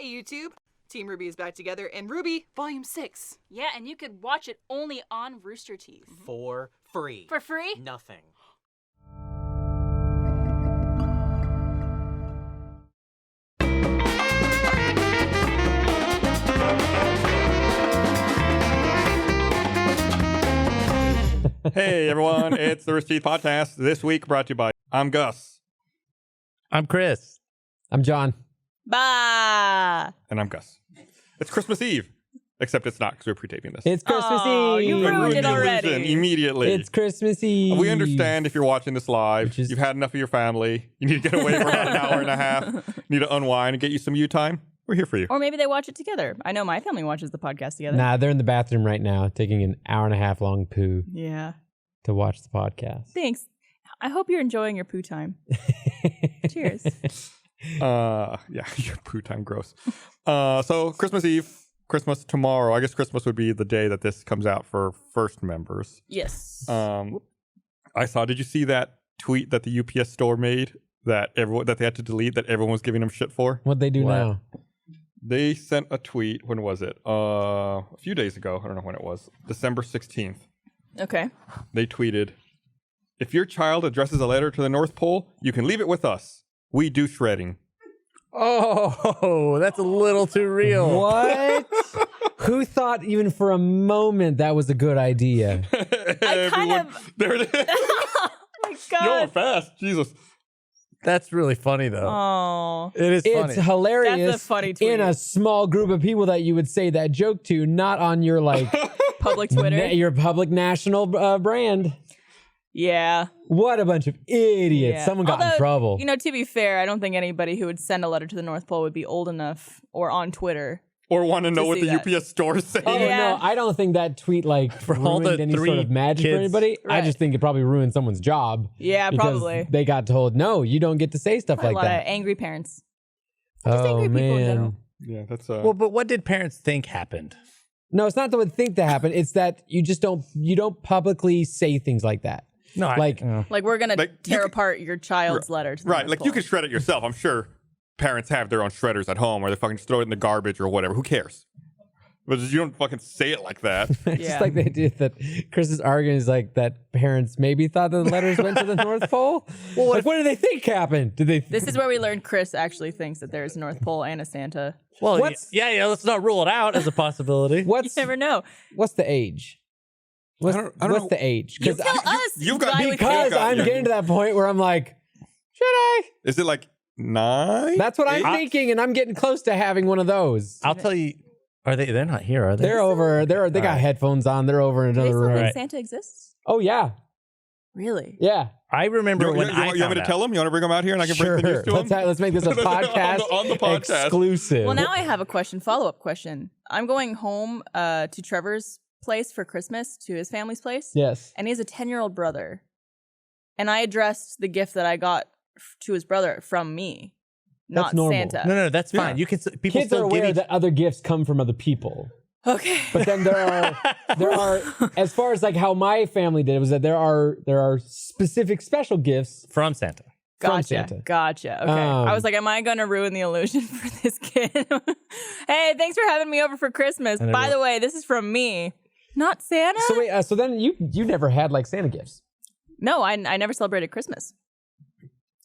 Hey YouTube, Team Ruby is back together in Ruby Volume 6. Yeah, and you could watch it only on Rooster Teeth. For free. For free? Nothing. Hey everyone, it's the Rooster Teeth podcast. This week brought to you by I'm Gus. I'm Chris. I'm John. Bah! And I'm Gus. It's Christmas Eve. Except it's not because we're pre-taping this. It's Christmas Oh, Eve. you ruined it the illusion already. immediately. It's Christmas Eve. We understand if you're watching this live, Which is- you've had enough of your family, you need to get away for about an hour and a half, you need to unwind and get you some you time. We're here for you. Or maybe they watch it together. I know my family watches the podcast together. Nah, they're in the bathroom right now taking an hour and a half long poo Yeah. to watch the podcast. Thanks. I hope you're enjoying your poo time. Cheers. Yeah, your poo time gross. So Christmas Eve, Christmas tomorrow. I guess Christmas would be the day that this comes out for first members. Yes. I saw, did you see that tweet that the UPS store made that they had to delete that everyone was giving them shit for? What'd they do now? They sent a tweet, when was it? A few days ago. I don't know when it was. December 16th. Okay. They tweeted, if your child addresses a letter to the North Pole, you can leave it with us. We do shredding. Oh, that's a little too real. What? Who thought even for a moment that was a good idea? I kind of... There it is. Oh my You're God. fast. Jesus. That's really funny, though. Oh. It is funny. It's hilarious. That's a funny tweet. In a small group of people that you would say that joke to, not on your like Public Twitter. your public national brand. Yeah. What a bunch of idiots. Yeah. Someone got in Although, trouble. You know, to be fair, I don't think anybody who would send a letter to the North Pole would be old enough or on Twitter. Or want to know what see the that. UPS store is saying. Oh Yeah. no, I don't think that tweet like all ruined the any sort three of magic for kids. anybody. I Right. just think it probably ruined someone's job. Yeah, because probably. They got told, no, you don't get to say stuff Probably like a lot that. of angry parents. Just Oh angry people in general. man. Yeah, that's Well, but what did parents think happened? No, it's not that would think that happened. It's that you just don't publicly say things like that. No, Like- Like, we're going to Like, you tear could- apart your child's letter to the right. North Like Pole. you can shred it yourself. I'm sure parents have their own shredders at home, or they fucking just throw it in the garbage or whatever. Who cares? But you don't fucking say it like that. It's Yeah. just like they did that. Chris is arguing is like that parents maybe thought that the letters went to the North Pole. Well, like, what did they think happened? Did they? This is where we learned Chris actually thinks that there's a North Pole and a Santa. Well, What's- yeah. Let's not rule it out as a possibility. You what's never know. what's the age? What's, I don't what's know. the age? You tell us. you've got- guy with Because kids. got- I'm yeah. getting to that point where I'm like, should I? Is it like 9? That's what I'm Eight? thinking, and I'm getting close to having one of those. I'll tell you. Are they? They're not here, are they? They're over. They got Alright. headphones on. They're over in Do they another still room. think Right. Santa exists? Oh yeah, Really? yeah. I remember You, when you I want me found to out. tell them? You want to bring them out here and I can break the news to them? Let's make this a podcast, On the podcast. exclusive. Well, now I have a follow-up question. I'm going home to Trevor's place for Christmas, to his family's place. Yes. And he has a 10-year-old brother. And I addressed the gift that I got to his brother from me, That's not normal. Santa. No, that's Yeah. fine. You can. People Kids are still give aware each. that other gifts come from other people. Okay. But then there are as far as like how my family did it was that there are specific special gifts from Santa. from Gotcha. Santa. Gotcha. Okay. I was like, am I going to ruin the illusion for this kid? Hey, thanks for having me over for Christmas. And By the way, this is from me, not Santa. So wait, so then you never had like Santa gifts. No, I never celebrated Christmas.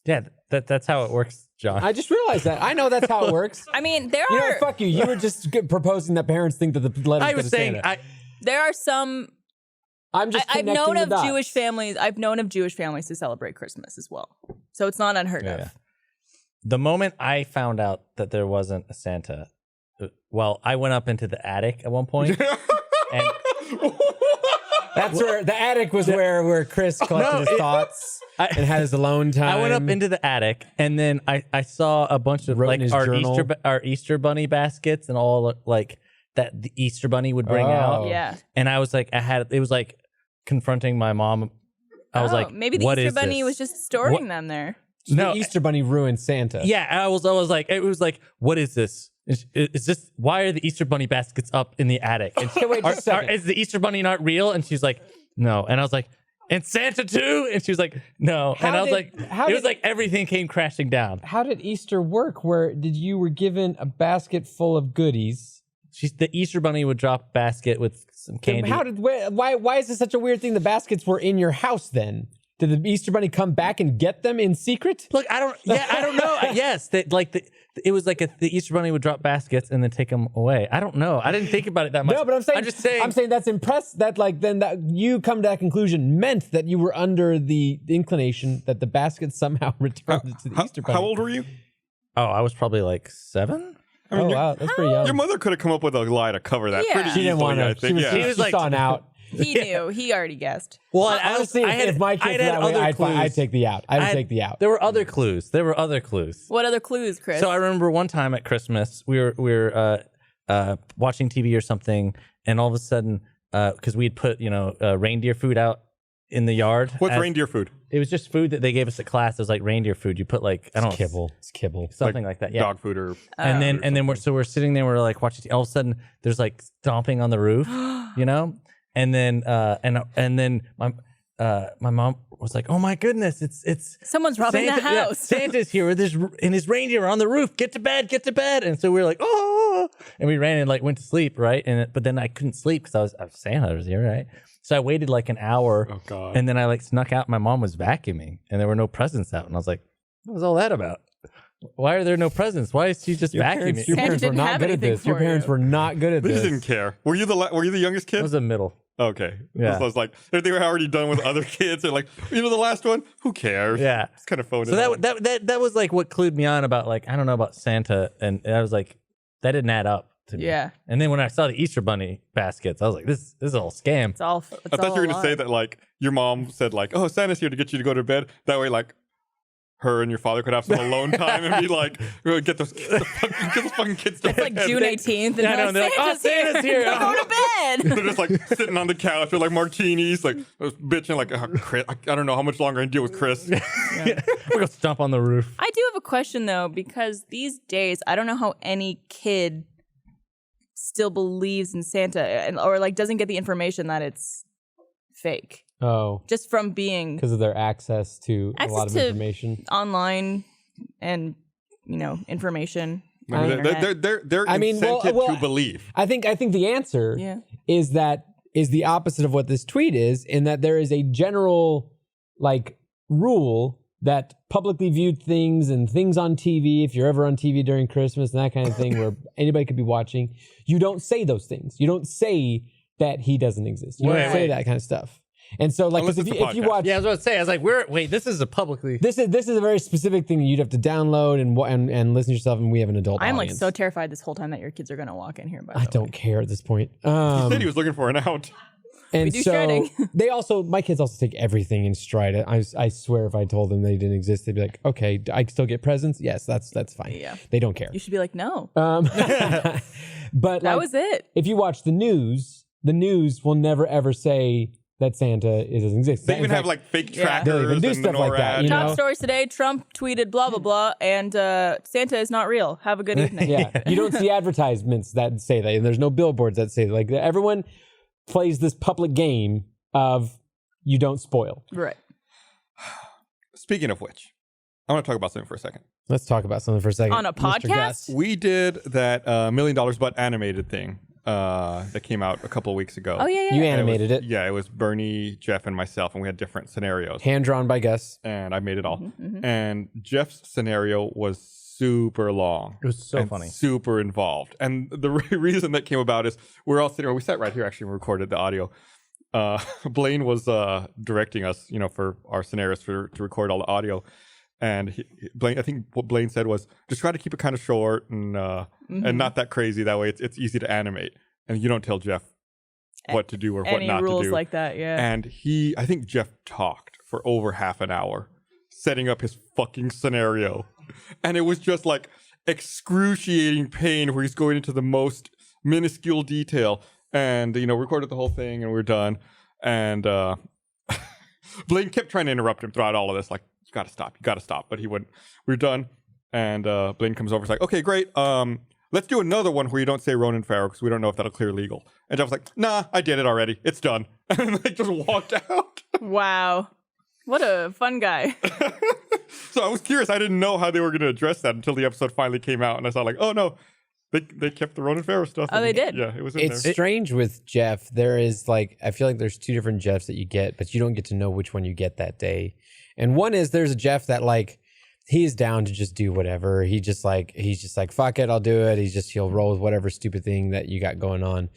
Yeah, that's how it works, John. I just realized that. I know that's how it works. I mean, there You know, are fuck you. You were just proposing that parents think that the letters I go was to saying. Santa. there are some. I'm just I've connecting known the of dots. Jewish families. I've known of Jewish families to celebrate Christmas as well, so it's not unheard Yeah. of. The moment I found out that there wasn't a Santa, well, I went up into the attic at one point, and That's where the attic was where Chris collected his thoughts and had his alone time. I went up into the attic, and then I saw a bunch of Wrote in like his our journal. Easter bunny baskets and all like that the Easter bunny would bring Oh. out. Yeah. And I was like, it was like confronting my mom. I was like, maybe the what Easter is Bunny this? was just storing What- them there. No, the Easter Bunny ruined Santa. yeah. I was like, it was like, what is this? Is this, why are the Easter bunny baskets up in the attic? And Okay, wait just a second. is the Easter bunny not real? And she's like, no. And I was like, and Santa too? And she was like, no. And I was like, it was like everything came crashing down. How did Easter work? Where you were given a basket full of goodies? The Easter Bunny would drop a basket with some candy. Why is this such a weird thing? The baskets were in your house then. Did the Easter Bunny come back and get them in secret? Look, I don't know. Yes, it was like the Easter Bunny would drop baskets and then take them away. I don't know. I didn't think about it that much. No, but I'm saying that's impressed that then that you come to that conclusion meant that you were under the inclination that the basket somehow returned to the Easter Bunny. How old were you? Oh, I was probably like 7. I mean, wow, that's pretty young. Your mother could have come up with a lie to cover that Yeah. pretty She didn't easily, want I to. think. She saw an out. He knew. He already guessed. Well, Honestly, if my kids were that way, I'd take the out. I'd take the out. There were other clues. What other clues, Chris? So I remember one time at Christmas, we were watching TV or something, and all of a sudden, because we'd put reindeer food out in the yard. What's reindeer food? It was just food that they gave us at class. It was like reindeer food. You put like kibble. It's kibble. Something like that. Yeah. Dog food or And then we're sitting there. We're like watching. All of a sudden, there's like stomping on the roof, and then my mom was like, "Oh my goodness, it's someone's robbing Santa, the house." Santa's here with his reindeer on the roof. Get to bed. And so we were like, "Oh!" And we ran and like went to sleep, right? But then I couldn't sleep because Santa was here, right? So I waited like an hour. Oh God! And then I like snuck out. My mom was vacuuming, and there were no presents out. And I was like, "What was all that about? Why are there no presents? Why is she just vacuuming?" Your parents were didn't not have good at anything this. Your for parents you. were not good at They this. just didn't care. Were you the youngest kid? I was the middle. Okay. Yeah. So I was like, if they were already done with other kids, they're like, the last one, who cares? Yeah. It's kind of phony. So that was like what clued me on about like I don't know about Santa, and I was like, that didn't add up to me. Yeah. And then when I saw the Easter Bunny baskets, I was like, this is all scam. It's all. I thought you were going to say that like your mom said like, oh, Santa's here to get you to go to bed. That way like her and your father could have some alone time and be like, get those fucking kids to It's bed. like June 18th, and Yeah, I know, and they're like, "Oh, Santa's here." Go to bed. They're just like sitting on the couch with like martinis, like bitching like, Chris, I don't know how much longer I can deal with Chris. We're gonna stomp on the roof. I do have a question though, because these days I don't know how any kid still believes in Santa or like doesn't get the information that it's fake. Oh, Just from being because of their access to a lot of to- information. online and information. I mean, they're incented to believe. I think the answer Yeah. is the opposite of what this tweet is, in that there is a general like rule that publicly viewed things and things on TV, if you're ever on TV during Christmas and that kind of thing where anybody could be watching, you don't say those things. You don't say that he doesn't exist. You don't say that kind of stuff. And so, like, 'cause if you watch, Yeah, I was about to say, I was like, wait, this is a publicly. this is a very specific thing that you'd have to download and listen to yourself. And we have an adult. I'm like audience. so terrified this whole time that your kids are gonna walk in here. By I the way. don't care at this point. He said he was looking for an out. And We do so shredding. my kids also take everything in stride. I swear, if I told them they didn't exist, they'd be like, "Okay, I still get presents. Yes, that's fine. Yeah. They don't care." You should be like, no, But that like, was it. if you watch the news will never ever say that Santa doesn't exist. They In even fact, have like fake Yeah. trackers They'll even do and stuff the like that, NORAD. you Top know? stories today: Trump tweeted blah blah blah, and Santa is not real. Have a good evening. yeah, you don't see advertisements that say that, and there's no billboards that say that. Like everyone plays this public game of you don't spoil. Right. Speaking of which, I want to talk about something for a second. Let's talk about something for a second. On a Mr. podcast? Guest. We did that $1 million but animated thing that came out a couple of weeks ago. Oh yeah, yeah. You And animated it. Yeah, it was Bernie, Jeff, and myself, and we had different scenarios. Hand drawn by Gus. And I made it all. Mm-hmm. And Jeff's scenario was super long. It was so and funny. super involved. And the reason that came about is we're all sitting. We sat right here actually and recorded the audio. Blaine was directing us, for our scenarios to record all the audio. And Blaine, I think what Blaine said was just try to keep it kind of short and not that crazy. That way, it's easy to animate, and you don't tell Jeff what to do or what Any not to rules do. like that? Yeah. And I think Jeff talked for over half an hour, setting up his fucking scenario, and it was just like excruciating pain where he's going into the most minuscule detail. And recorded the whole thing, and we're done. And Blaine kept trying to interrupt him throughout all of this, like, you gotta stop. But he wouldn't. We're done. And Blaine comes over, he's like, okay, great. Let's do another one where you don't say Ronan Farrow because we don't know if that'll clear legal. And Jeff was like, nah, I did it already. It's done. And just walked out. Wow. What a fun guy. So I was curious. I didn't know how they were going to address that until the episode finally came out, and I saw like, oh no, they kept the Ronan Farrow stuff. Oh, they did? Yeah, it was in It's there. strange with Jeff. There is like, I feel like there's two different Jeffs that you get, but you don't get to know which one you get that day. And one is there's a Jeff that like, he is down to just do whatever. He's just like, fuck it, I'll do it. He'll roll with whatever stupid thing that you got going on.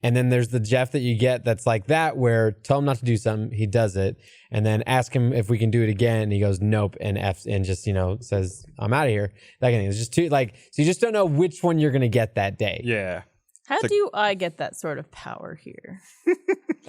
And then there's the Jeff that you get that's like that, where tell him not to do something, he does it, and then ask him if we can do it again, and he goes nope, and F's and just says I'm out of here. That kind of thing. It's just too like, so you just don't know which one you're gonna get that day. Yeah. How do I get that sort of power here?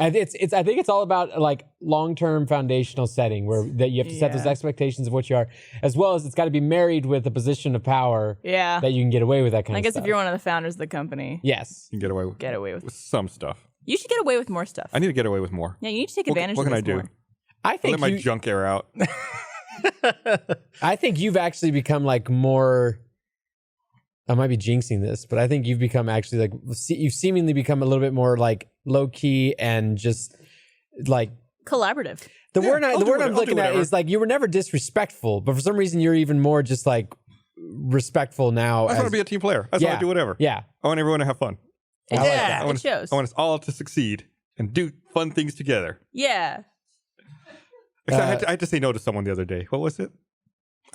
I think it's all about like long-term foundational setting where that you have to set those Yeah. expectations of what you are, as well as it's got to be married with a position of power Yeah. that you can get away with that kind I of guess stuff. if you're one of the founders of the company, Yes. You can get away with. with some stuff. You should get away with more stuff. I need to get away with more. Yeah, you need to take What advantage can of I this do? more. I think Let my junk air out. I think you've actually become like more. I might be jinxing this, but I think you've become actually like you've seemingly become a little bit more like low key and just like Collaborative. the Yeah, word I'll do I'm whatever. looking at is like you were never disrespectful, but for some reason you're even more just like respectful now. I just want to be a team player. I just want to do whatever. Yeah. I want everyone to have fun. It, I like yeah, that. I want it shows. I want us all to succeed and do fun things together. Yeah. Except I had to say no to someone the other day. What was it?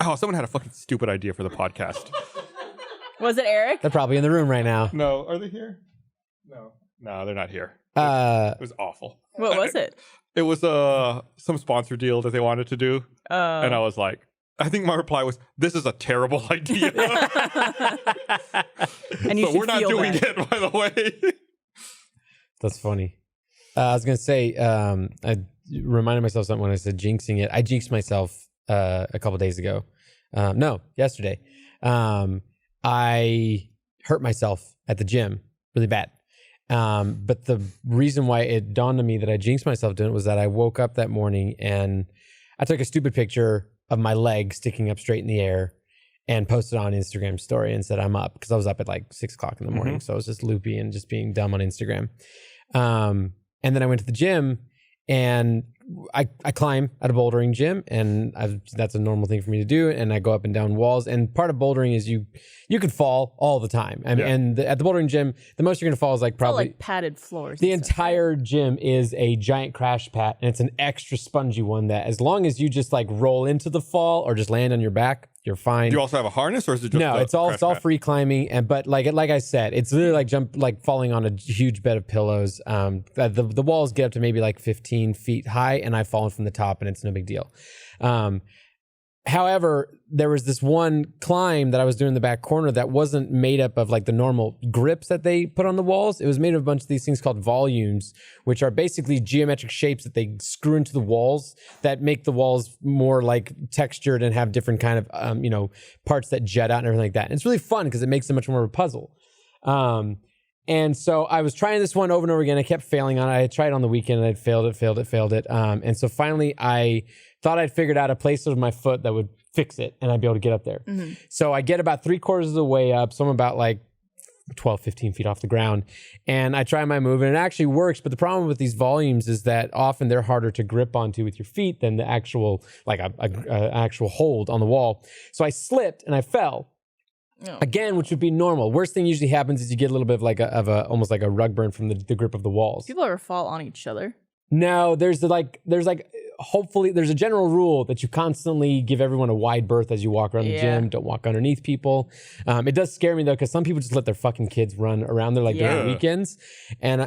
Oh, someone had a fucking stupid idea for the podcast. Was it Eric? They're probably in the room right now. No, are they here? No, they're not here. It was awful. What was it? It was some sponsor deal that they wanted to do, and I was like, I think my reply was, "This is a terrible idea." And you So should we're not feel doing that. it, by the way. That's funny. I was gonna say, I reminded myself something when I said jinxing it. I jinxed myself a couple days ago. No, yesterday. I hurt myself at the gym really bad. But the reason why it dawned on me that I jinxed myself doing it was that I woke up that morning and I took a stupid picture of my leg sticking up straight in the air and posted on Instagram story and said I'm up, because I was up at like 6 o'clock in the morning. So I was just loopy and just being dumb on Instagram. And then I went to the gym and I climb at a bouldering gym, and that's a normal thing for me to do. And I go up and down walls. And part of bouldering is you can fall all the time. And at the bouldering gym, the most you're going to fall is like All probably like padded floors. the and stuff. entire gym is a giant crash pad, and it's an extra spongy one that as long as you just like roll into the fall or just land on your back, you're fine. Do you also have a harness, or is it just No, a it's all crash pad? free climbing, but like I said, it's literally like falling on a huge bed of pillows. The walls get up to maybe like 15 feet high, and I've fallen from the top, and it's no big deal. However, there was this one climb that I was doing in the back corner that wasn't made up of like the normal grips that they put on the walls. It was made of a bunch of these things called volumes, which are basically geometric shapes that they screw into the walls that make the walls more like textured and have different kind of, parts that jet out and everything like that. And it's really fun because it makes it much more of a puzzle. And so I was trying this one over and over again. I kept failing on it. I had tried it on the weekend and I'd failed it. And so finally I thought I'd figured out a place with my foot that would fix it and I'd be able to get up there. Mm-hmm. So I get about 3/4 of the way up. So I'm about like 12, 15 feet off the ground. And I try my move and it actually works. But the problem with these volumes is that often they're harder to grip onto with your feet than the actual, like a actual hold on the wall. So I slipped and I fell. Oh. Again, which would be normal. Worst thing usually happens is you get a little bit of like almost like a rug burn from the grip of the walls. People ever fall on each other? No, hopefully there's a general rule that you constantly give everyone a wide berth as you walk around the Yeah. gym. Don't walk underneath people. It does scare me though, because some people just let their fucking kids run around there like Yeah. during weekends. And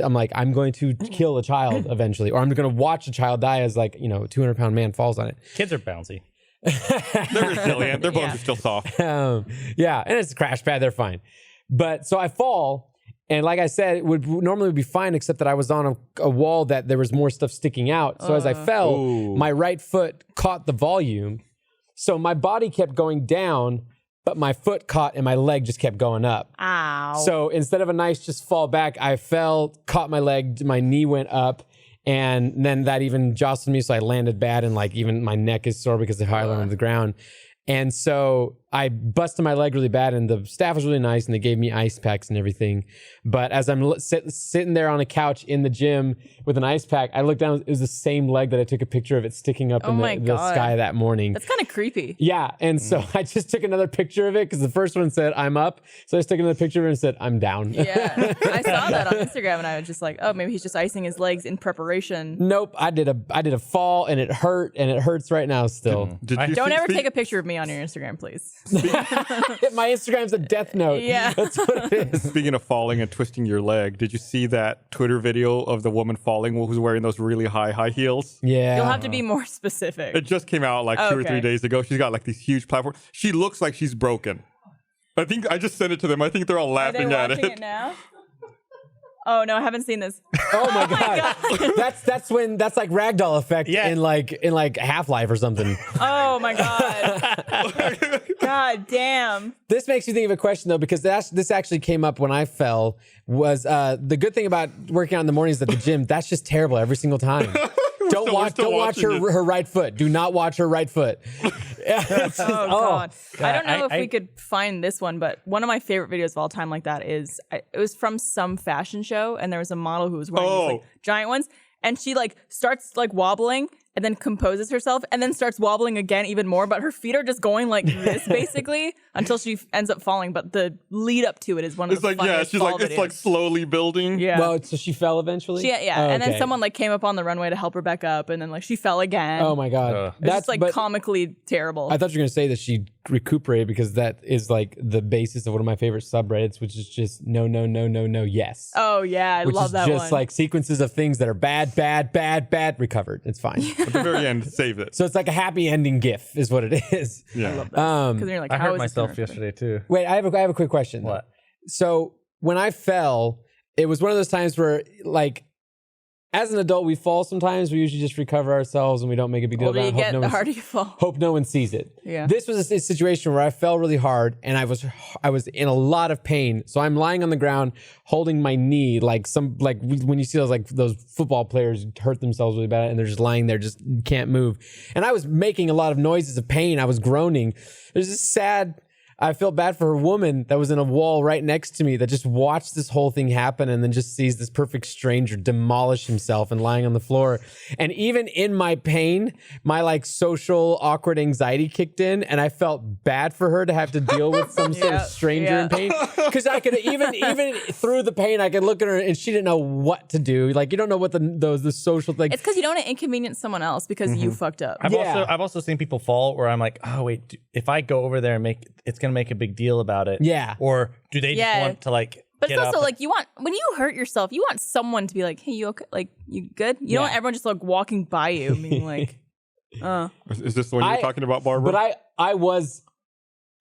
I'm like, I'm going to kill a child eventually, or I'm going to watch a child die as like, 200-pound man falls on it. Kids are bouncy. They're resilient. Their bones Yeah. are still soft. And it's a crash pad. They're fine. But so I fall. And like I said, it would normally be fine, except that I was on a wall that there was more stuff sticking out. So as I fell, Ooh. my right foot caught the volume. So my body kept going down, but my foot caught and my leg just kept going up. Ow. So instead of a nice just fall back, I fell, caught my leg, my knee went up, and then that even jostled me. So I landed bad, and like even my neck is sore because of how I landed on the ground. And so I busted my leg really bad, and the staff was really nice, and they gave me ice packs and everything. But as I'm sitting there on a couch in the gym with an ice pack, I looked down. It was the same leg that I took a picture of it sticking up in the sky that morning. That's kind of creepy. Yeah, and so I just took another picture of it because the first one said I'm up, so I just took another picture of it and said I'm down. Yeah, I saw that on Instagram, and I was just like, oh, maybe he's just icing his legs in preparation. Nope, I did a fall, and it hurt, and it hurts right now still. Don't ever take a picture of me on your Instagram, please. My Instagram's a death note. Yeah. That's what it is. Speaking of falling and twisting your leg, did you see that Twitter video of the woman falling who's wearing those really high heels? Yeah. You'll have to be more specific. It just came out like 2 or 3 days ago. She's got like these huge platforms. She looks like she's broken. I think I just sent it to them. I think they're all laughing Are they at watching it. it now? Oh no, I haven't seen this. Oh my god. That's like ragdoll effect in like Half-Life or something. Oh my god. God damn. This makes me think of a question though, because this actually came up when I fell. Was the good thing about working out in the mornings at the gym? That's just terrible every single time. Don't watch her right foot. Do not watch her right foot. Oh god. I don't know if we could find this one, but one of my favorite videos of all time like that is it was from some fashion show, and there was a model who was wearing these like giant ones, and she like starts like wobbling and then composes herself and then starts wobbling again even more, but her feet are just going like this basically until she ends up falling. But the lead up to it is one of the funniest she's fall like videos. it's like slowly building. Yeah. Well, so she fell eventually? And then someone like came up on the runway to help her back up, and then like she fell again. Oh my god. That's like comically terrible. I thought you were gonna say that she recuperated, because that is like the basis of one of my favorite subreddits, which is just no, yes. Oh yeah, I love that one. Which is just like sequences of things that are bad, recovered. It's fine. At the very end, save it. So it's like a happy ending GIF, is what it is. Yeah. I love that. Because you're like, I how hurt is this myself gonna- yesterday too. Wait, I have a quick question. What? So when I fell, it was one of those times where, like, as an adult, we fall sometimes. We usually just recover ourselves and we don't make a big deal The older about you it. get, the harder you fall. Hope no one sees it. Yeah. This was a situation where I fell really hard and I was in a lot of pain. So I'm lying on the ground holding my knee like when you see those football players hurt themselves really bad and they're just lying there, just can't move. And I was making a lot of noises of pain. I was groaning. There's this sad. I felt bad for her woman that was in a wall right next to me that just watched this whole thing happen and then just sees this perfect stranger demolish himself and lying on the floor. And even in my pain, my like social awkward anxiety kicked in, and I felt bad for her to have to deal with some sort of stranger in pain. Because I could even through the pain, I could look at her and she didn't know what to do. Like, you don't know what the social thing. It's because you don't want to inconvenience someone else because you fucked up. I've also seen people fall where I'm like, oh wait, if I go over there and it's gonna make a big deal about it. Yeah. Or do they just want to like But it's get also up like you want, when you hurt yourself, you want someone to be like, hey, you okay? Like, you good? You don't want everyone just like walking by you being like, Is this the one you're talking about, Barbara? But I was.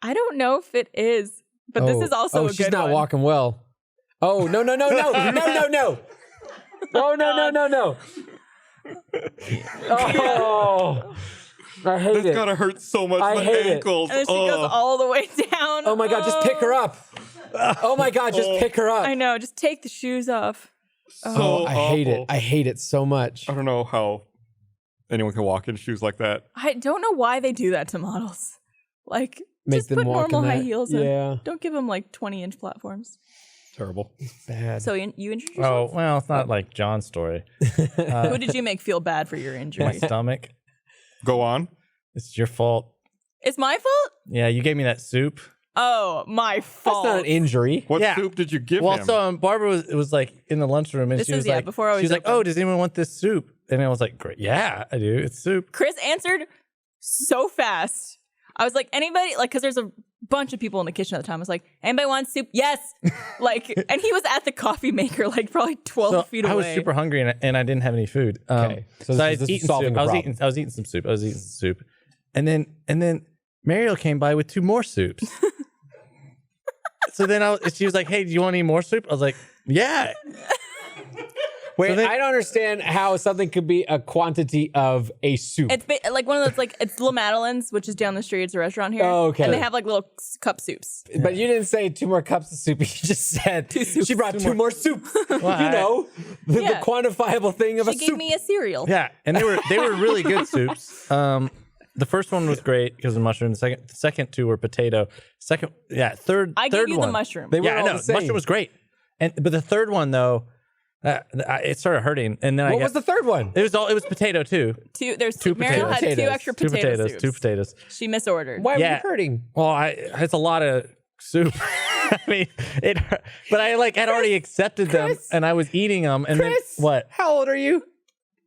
I don't know if it is, but this is also a good she's not one. walking well. Oh, no. No. Oh. I hate That's it. gotta hurt so much. I My hate it. ankles. And then she goes all the way down. Oh my God, just pick her up. Oh my God, just pick her up. I know, just take the shoes off. So I hate it. awful. I hate it so much. I don't know how anyone can walk in shoes like that. I don't know why they do that to models. Like, Make just them put walk in normal high that. heels in. Yeah. Don't give them like 20-inch platforms. Terrible. Bad. So you injured Oh, yourself? well, it's not like John's story. Who did you make feel bad for your My injury? stomach. Go on. It's your fault. It's my fault? Yeah, you gave me that soup. Oh, my That's fault. not an injury. What Yeah. soup did you give Well, him? so Barbara was like in the lunchroom and This she is, was yeah, like, before I was she was like, open. oh, does anyone want this soup? And I was like, great, yeah, I do. It's soup. Chris answered so fast. I was like, anybody? Like, because there's a bunch of people in the kitchen at the time. I was like, anybody want soup? Yes. Like, and he was at the coffee maker, like probably 12 feet away. I was super hungry and I didn't have any food. Okay. So I this was is eating solving soup. a I was problem. eating some soup. And then Mariel came by with 2 more soups. So then she was like, hey, do you want any more soup? I was like, yeah. Wait, So then- I don't understand how something could be a quantity of a soup. It's like one of those, like, it's La Madeleine's, which is down the street. It's a restaurant here. Oh, okay. And they have like little cup soups. But you didn't say 2 more cups of soup. You just said she brought 2 more soups. The quantifiable thing of a She soup. gave me a cereal. Yeah. And they were really good soups. The first one was great because of mushroom. The second two were potato. Third. I third gave you one, the mushroom. They were all no, the same. mushroom was great. But the third one though, it started hurting. And then What was the third one? It was potato too. There's Two Mariel had potatoes. two extra Two potato potatoes. soups. Two potatoes. She misordered. Why Yeah. were you hurting? Well, it's a lot of soup. I mean, but I had already accepted them, Chris. and I was eating them. And Chris, then what? How old are you?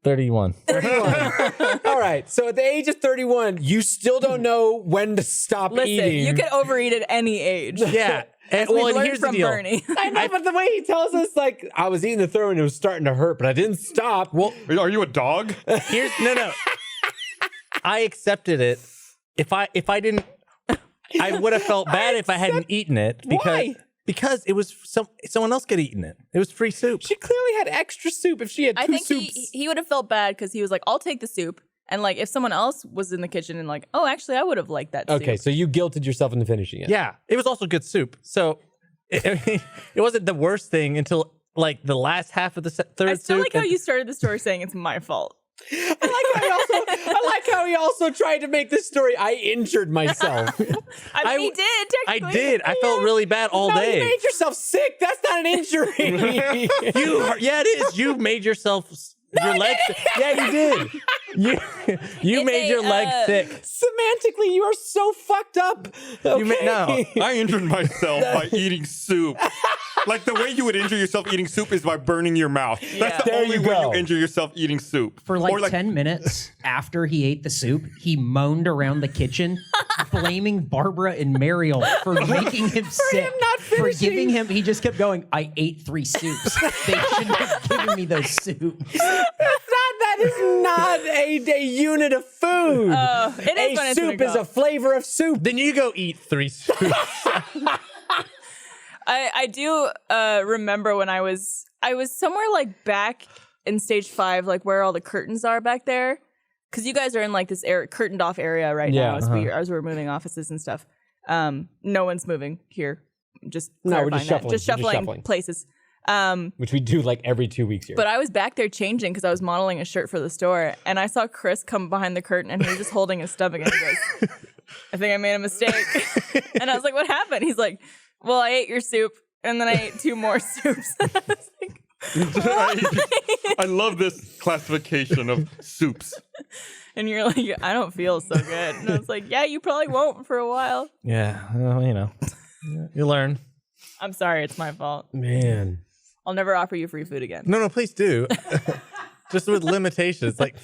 31. 31. All right. So at the age of 31, you still don't know when to stop Listen, eating. you can overeat at any age. Yeah. And, We've and learned here's the from deal. Bernie. I know, but the way he tells us, like, I was eating the third one, and it was starting to hurt, but I didn't stop. Well, Are you a dog? No. I accepted it. If I didn't, I would have felt bad if I hadn't eaten it because it was someone else could have eaten it. It was free soup. she clearly had extra soup if she had two I think soups. he would have felt bad because he was like, I'll take the soup. And like, if someone else was in the kitchen and like, oh, actually, I would have liked that soup. Okay, so you guilted yourself into finishing it. Yeah, it was also good soup. So it wasn't the worst thing until like the last half of the third I still soup. like how you started the story saying it's my fault. I like how he also tried to make this story, I injured myself. I mean, he did, I technically. did. I felt really bad all No, you day. made yourself sick. That's not an injury. Yeah, it is. You made yourself your leg. Yeah, you did. You made your leg sick. Semantically, you are so fucked up. Okay. No. I injured myself by eating soup. Like the way you would injure yourself eating soup is by burning your mouth. That's the There only you way go. you injure yourself eating soup. For like 10 minutes after he ate the soup, he moaned around the kitchen, blaming Barbara and Mariel for making him sick. For giving him, he just kept going, I ate 3 soups. They shouldn't have given me those soups. That is not a unit of food. It is when a it's soup gonna is go. a flavor of soup. Then you go eat 3 soups. I do remember when I was somewhere like back in stage 5, like where all the curtains are back there. Because you guys are in like this curtained off area right now as we're moving offices and stuff. No one's moving here. Just No, we're clarifying just that. shuffling. Just We're just shuffling shuffling. places. Which we do like every 2 weeks here. But I was back there changing because I was modeling a shirt for the store, and I saw Chris come behind the curtain, and he was just holding his stomach, and he goes, "I think I made a mistake." And I was like, "What happened?" He's like, "Well, I ate your soup, and then I ate 2 more soups." And I was like, I love this classification of soups. and you're like, "I don't feel so good." And I was like, "Yeah, you probably won't for a while." Yeah, well, you learn. I'm sorry, it's my fault. Man. I'll never offer you free food again. No, please do. Just with limitations. Like,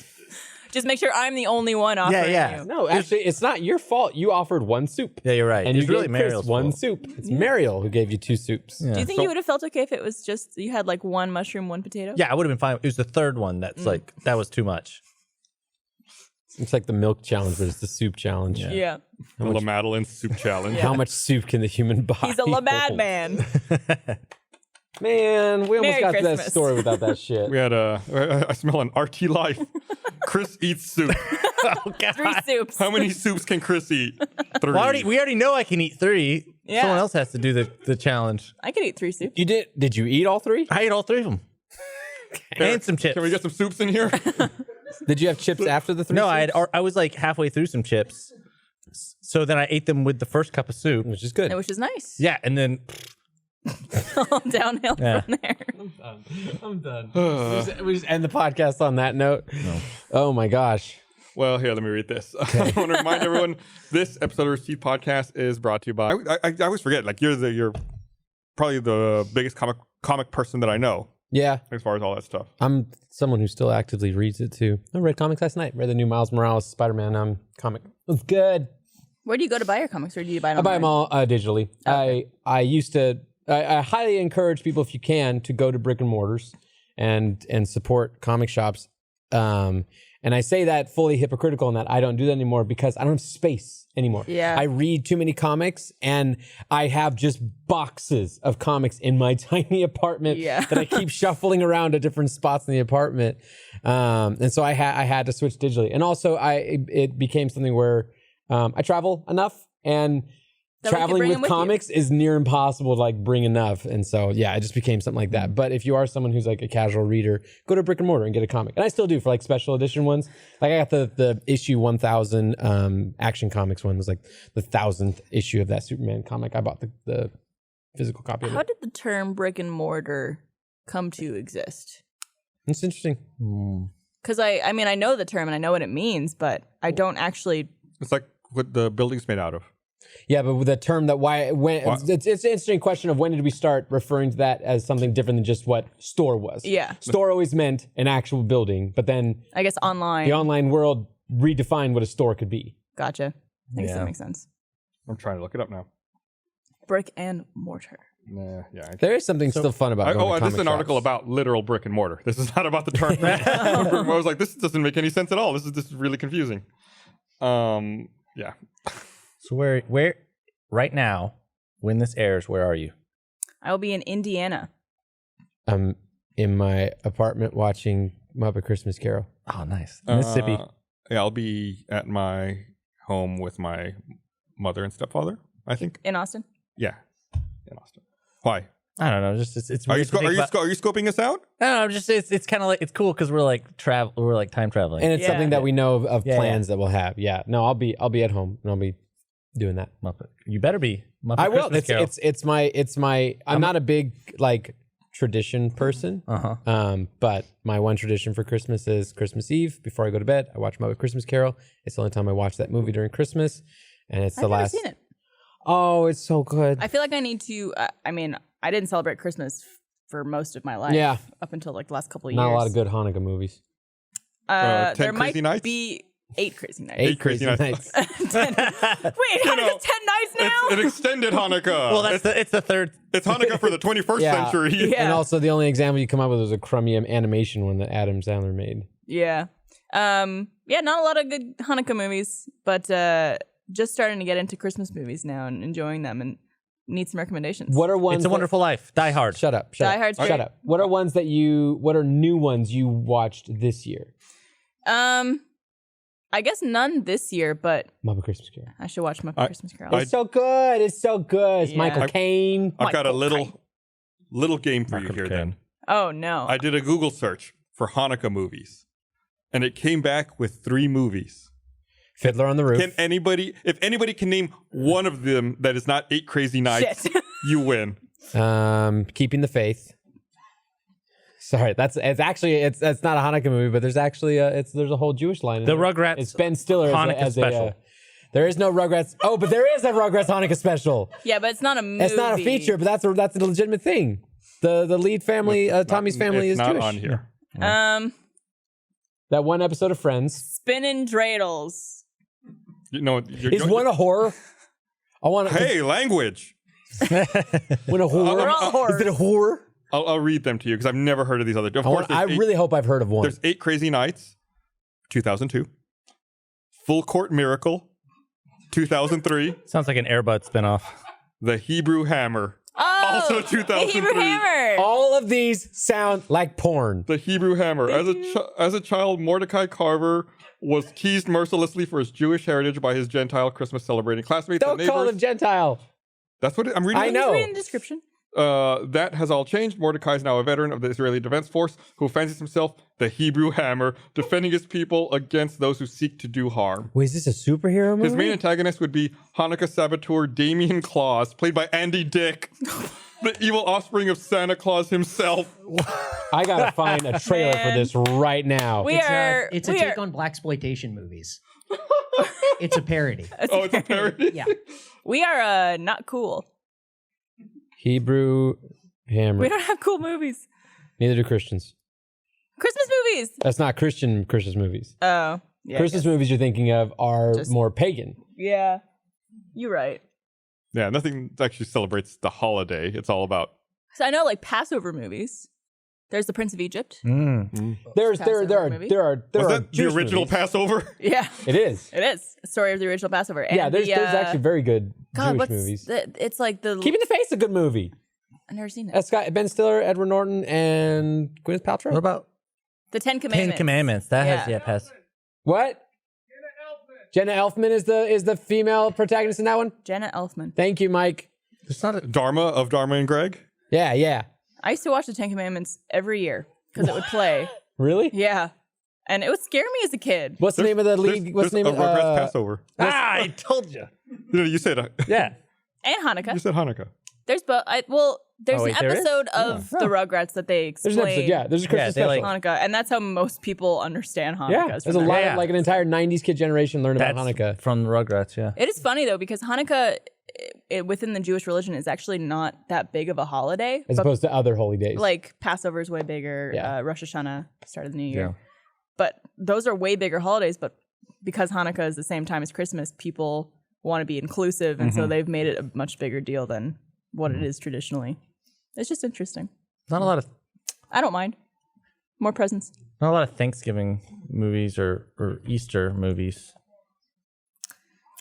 Just make sure I'm the only one offering you. No, actually, it's not your fault. You offered 1 soup. yeah, you're right. And It's you really gave Chris Mariel's 1 fault. soup. It's Mariel who gave you 2 soups. Yeah. Do you think you would have felt okay if it was just you had like 1 mushroom, 1 potato? Yeah, I would have been fine. It was the third one that's like, that was too much. It's like the milk challenge, but it's the soup challenge. Yeah. The La Madeleine soup challenge. How much soup can the human body He's a Labad hold? man. Man, we almost Merry got to that Christmas. story without that shit. We had I smell an RT life. Chris eats soup. 3 soups. How many soups can Chris eat? 3. Well, we already know I can eat 3. Yeah. Someone else has to do the challenge. I could eat 3 soups. You did you eat all 3? I ate all 3 of them. And some chips. Can we get some soups in here? Did you have chips after the 3? No, soups? I was like halfway through some chips. So then I ate them with the first cup of soup. Which is good. Which is nice. Yeah, and then All downhill Yeah. from there. I'm done. we just end the podcast on that note. No. Oh my gosh. Well, here, let me read this. I want to remind everyone, this episode of Rooster Teeth podcast is brought to you by. I always forget, like you're probably the biggest comic person that I know Yeah. as far as all that stuff. I'm someone who still actively reads it too. I read comics last night. Read the new Miles Morales Spider-Man comic. It was good. Where do you go to buy your comics, or do you buy them? I buy them online? all digitally. Okay. I used to. I highly encourage people, if you can, to go to brick and mortars and support comic shops. And I say that fully hypocritical in that I don't do that anymore because I don't have space anymore. Yeah. I read too many comics and I have just boxes of comics in my tiny apartment Yeah. that I keep shuffling around to different spots in the apartment. And so I had to switch digitally. And also it became something where I travel enough, and traveling with comics is near impossible to like bring enough. And so, yeah, it just became something like that. But if you are someone who's like a casual reader, go to brick and mortar and get a comic. And I still do for like special edition ones. Like I got the issue 1000 Action Comics one was like the 1000th issue of that Superman comic. I bought the physical copy of it. How did the term brick and mortar come to exist? It's interesting. Because I mean, I know the term and I know what it means, but I don't actually. It's like what the building's made out of. Yeah, but with the term it's an interesting question of when did we start referring to that as something different than just what store was. Yeah. Store always meant an actual building, but then I guess online. the online world redefined what a store could be. Gotcha. I guess that makes sense. I'm trying to look it up now. Brick and mortar. Nah, yeah. There is something still fun about going to this is an comic article shops. about literal brick and mortar. This is not about the term. I was like, this doesn't make any sense at all. This is really confusing. Yeah. So where right now, when this airs, where are you? I will be in Indiana. I'm in my apartment watching Muppet Christmas Carol. Oh, nice. Mississippi. Yeah, I'll be at my home with my mother and stepfather, I think. In Austin? Yeah, in Austin. Why? I don't know. Just it's Are you weird to think about- are you scoping us out? I don't know. Just it's kind of like it's cool because we're like time traveling. And it's Yeah. something that we know of Yeah, plans that we'll have. Yeah. No, I'll be at home and I'll be doing that. Muppet. You better be. Muppet I will. Christmas Carol. It's my I'm not a big like tradition person. Uh-huh. But my one tradition for Christmas is Christmas Eve. Before I go to bed, I watch Muppet Christmas Carol. It's the only time I watch that movie during Christmas. And it's I've the never last seen it. Oh, it's so good. I feel like I need to. I mean, I didn't celebrate Christmas for most of my life. Yeah. Up until like the last couple of years. Not a lot of good Hanukkah movies. 10 there might Crazy Nights? be 8 crazy nights. 8 crazy Crazy nights. Wait, Hanukkah's 10 nights now? It's an extended Hanukkah. Well, it's the third. it's Hanukkah for the 21st Yeah. century. Yeah. And also the only example you come up with was a crummy animation one that Adam Sandler made. Yeah. Yeah, not a lot of good Hanukkah movies, but just starting to get into Christmas movies now and enjoying them and need some recommendations. What are ones It's a Wonderful Life. Die Hard. Shut up. Die Hard's Shut great. up. What are ones that what are new ones you watched this year? I guess none this year, but Muppet Christmas Carol. I should watch Muppet Christmas Carol. It's so good. It's so good. It's Yeah. Michael Caine. I've got a Michael little game for Michael you here Caine. then. Oh no. I did a Google search for Hanukkah movies, and it came back with 3 movies. Fiddler on the Roof. If anybody can name one of them that is not 8 Crazy Nights, Shit. you win. Keeping the Faith. Sorry, that's not a Hanukkah movie, but there's actually there's a whole Jewish line in The it. Rugrats It's Ben Stiller Hanukkah as a special. there is no Rugrats. Oh, but there is a Rugrats Hanukkah special. Yeah, but it's not a movie. It's not a feature, but that's a legitimate thing. The lead family, Tommy's family, it's is not Jewish. on here. That one episode of Friends. Spinning dreidels. You know, Is one a horror? I want to. Hey, language. When a horror? They're all horrors. Is it a horror? I'll read them to you because I've never heard of these other. Of course, I really hope I've heard of one. there's 8 Crazy Nights, 2002. Full Court Miracle, 2003. Sounds like an Airbud spinoff. The Hebrew Hammer, Oh, also the 2003. Hebrew Hammer. All of these sound like porn. The Hebrew Hammer. As a child, Mordecai Carver was teased mercilessly for his Jewish heritage by his Gentile Christmas celebrating classmates and Don't call neighbors. him Gentile. That's what I'm reading. I know. Read in the description. That has all changed. Mordecai is now a veteran of the Israeli Defense Force who fancies himself the Hebrew Hammer, defending his people against those who seek to do harm. Wait, is this a superhero movie? His main antagonist would be Hanukkah saboteur Damien Claus, played by Andy Dick, the evil offspring of Santa Claus himself. I gotta find a trailer for this right now. It's a take on blaxploitation movies. It's a parody. Oh, it's a parody? Yeah. We are not cool. Hebrew Hammer. We don't have cool movies. Neither do Christians. Christmas movies. That's not Christmas movies. Oh, yeah. Christmas movies you're thinking of are more pagan. Yeah, you're right. Yeah, nothing actually celebrates the holiday. It's all about. So I know, like Passover movies. There's the Prince of Egypt. There are Was that the Jewish original movies. Passover? Yeah, It is. it is a story of the original Passover. And Yeah, there's actually very good Jewish movies. It's like the. Keeping the Faith is a good movie. I've never seen it. That's got Ben Stiller, Edward Norton, and Gwyneth Paltrow. What about The Ten Ten Commandments. Commandments? That has Yeah. passed. What? Jenna Elfman is the female protagonist in that one. Jenna Elfman. Thank you, Mike. It's not a Dharma of Dharma and Greg. Yeah. I used to watch the Ten Commandments every year because it would play. Really? Yeah. And it would scare me as a kid. What's the name of the league? What's the name of of Rugrats Passover? I told you. You said Yeah. And Hanukkah. you said Hanukkah. There's there's Oh, wait, an there is? episode of the Rugrats that they There's an explain episode. Yeah, there's a Christmas they special. like- Hanukkah, and that's how most people understand Hanukkah. Yeah, is there's from a that. lot Yeah. of like an entire '90s kid generation learn about That's Hanukkah. from the Rugrats, yeah. It is funny though because Hanukkah, within the Jewish religion, is actually not that big of a holiday. As but, opposed to other holy days. like Passover is way bigger. Yeah. Rosh Hashanah, start of the new year. Yeah. But those are way bigger holidays. But because Hanukkah is the same time as Christmas, people want to be inclusive, and so they've made it a much bigger deal than what it is traditionally. It's just interesting. Not a lot of I don't mind. More presents. not a lot of Thanksgiving movies or Easter movies.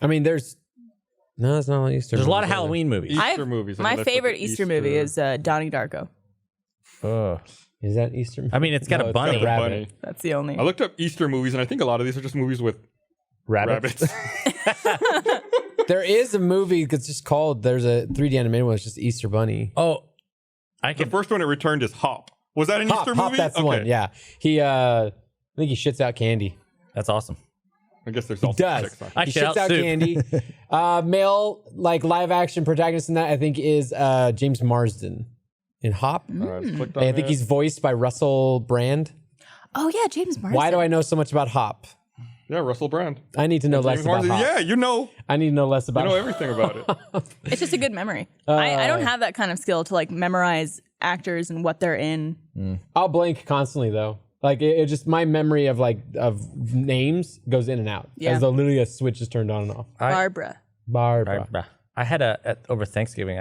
I mean, there's it's not like Easter. There's a lot of movies, Halloween movies. Easter movies. I My know that's favorite like Easter movie is Donnie Darko. Ugh. Is that Easter? I mean, it's got No, a it's got bunny. a rabbit. Bunny. That's the only. I looked up Easter movies, and I think a lot of these are just movies with rabbits. There is a movie that's just called. There's a 3D animated one. It's just Easter Bunny. Oh, I The can. first one it returned is Hop. Was that an Hop, Easter Hop, movie? that's the one. Yeah, he. I think he shits out candy. That's awesome. I guess there's He also does. chicks on. I He shit shits out out soup. candy. Male like live action protagonist in that I think is James Marsden in Hop. All right, let's click on I think it. he's voiced by Russell Brand. Oh yeah, James Marsden. Why do I know so much about Hop? Yeah, Russell Brand. I need to know less James about Marsden. Hop. Yeah, you know I need to know less about. everything about it. It's just a good memory. I don't have that kind of skill to like memorize actors and what they're in. I'll blank constantly though. Like it just my memory of names goes in and out. Yeah. As though literally a switch is turned on and off. Barbara. Barbara. I had over Thanksgiving.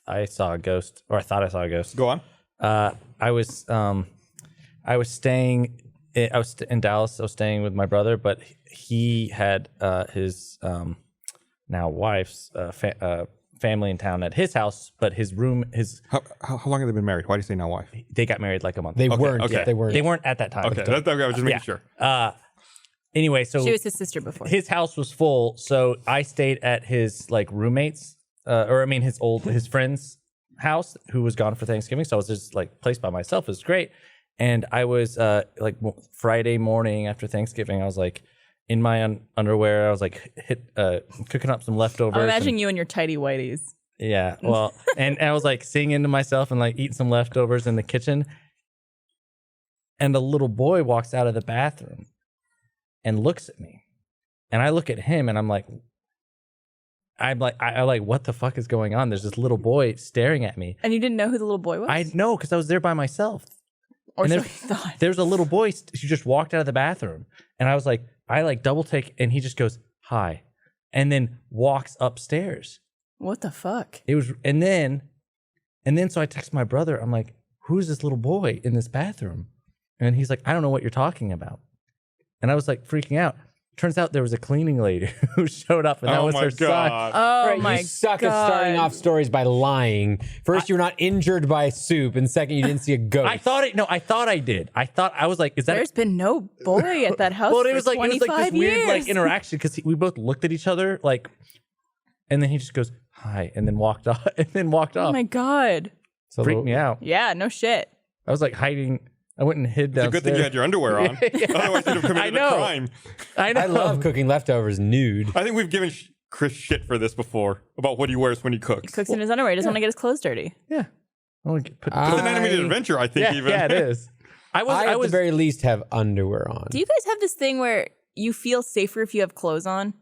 I saw a ghost, or I thought I saw a ghost. Go on. I was staying. I was in Dallas. I was staying with my brother, but he had his now wife's family in town at his house. But his room, How long have they been married? Why do you say now wife? they got married like a month. They ago. weren't. okay. Yeah, they weren't. They weren't at that time. Okay, I was just making sure. Anyway, so She was his sister before. his house was full, so I stayed at his like roommates, his friend's house who was gone for Thanksgiving. So I was just like placed by myself. It was great, and I was Friday morning after Thanksgiving, I was like in my underwear. I was like cooking up some leftovers. I'm imagining you in your tidy whities. Yeah, well, and I was like singing to myself and like eating some leftovers in the kitchen, and a little boy walks out of the bathroom and looks at me, and I look at him, and I'm like, what the fuck is going on? There's this little boy staring at me. And you didn't know who the little boy was? I know because I was there by myself. Or and so there- you thought. There's a little boy who just walked out of the bathroom, and I was like, I double take, and he just goes hi, and then walks upstairs. What the fuck? It was, and then so I text my brother. I'm like, who's this little boy in this bathroom? And he's like, I don't know what you're talking about. And I was like freaking out. Turns out there was a cleaning lady who showed up, and that Oh was my her son. God. Oh Right, my you suck God. at starting off stories by lying. First, you're not injured by soup, and second, you didn't see a ghost. I thought I did. I was like, is that? There's been no boy at that house Well, for it was like 25 this weird like years. interaction because we both looked at each other like, and then he just goes hi, and then walked off, Oh my God. So Freaked me out. Yeah, no shit. I was like hiding. I went and hid It's a downstairs. good thing you had your underwear on. Otherwise, you'd have committed a crime. I know. I love cooking leftovers nude. I think we've given Chris shit for this before about what he wears when he cooks. Cooks in his underwear. He doesn't want to get his clothes dirty. Yeah. I wanna put- It's an animated I- adventure, I think, yeah, even. yeah, it is. I I, at was the very least, have underwear on. Do you guys have this thing where you feel safer if you have clothes on?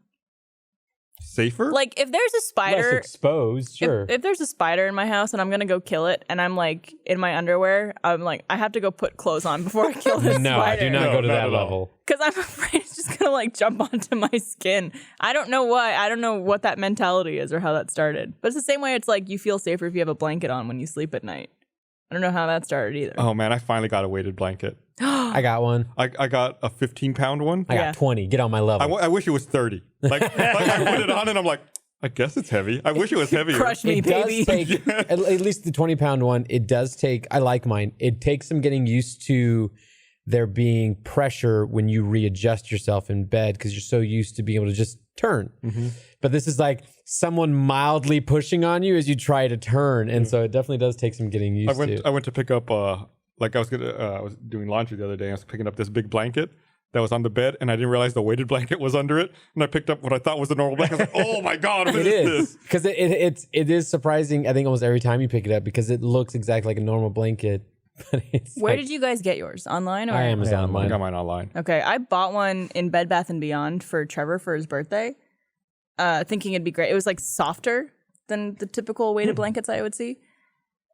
Safer? Like if there's a Less spider, exposed, sure. if there's a spider in my house and I'm gonna go kill it, and I'm like in my underwear, I'm like I have to go put clothes on before I kill this no, I spider. do not No, go to not that at all. level. Because I'm afraid it's just gonna like jump onto my skin. I don't know why. I don't know what that mentality is or how that started. But it's the same way it's like you feel safer if you have a blanket on when you sleep at night. I don't know how that started either. Oh, man, I finally got a weighted blanket. I got one. I got a 15-pound one. I got Yeah. 20. Get on my level. I wish it was 30. Like I put it on and I'm like, I guess it's heavy. I wish it was heavier. Crush me, it baby. does take, at least the 20-pound one, it does take, I like mine. It takes some getting used to there being pressure when you readjust yourself in bed because you're so used to being able to just turn. But this is like someone mildly pushing on you as you try to turn. And so it definitely does take some getting used to. I went to pick up, I was doing laundry the other day. I was picking up this big blanket that was on the bed, and I didn't realize the weighted blanket was under it. And I picked up what I thought was the normal blanket. I was like, oh my God, what is this? Because it is surprising, I think, almost every time you pick it up because it looks exactly like a normal blanket. But Where did you guys get yours? Online or? Amazon I got mine online. Okay, I bought one in Bed Bath & Beyond for Trevor for his birthday, thinking it'd be great. It was like softer than the typical weighted blankets I would see.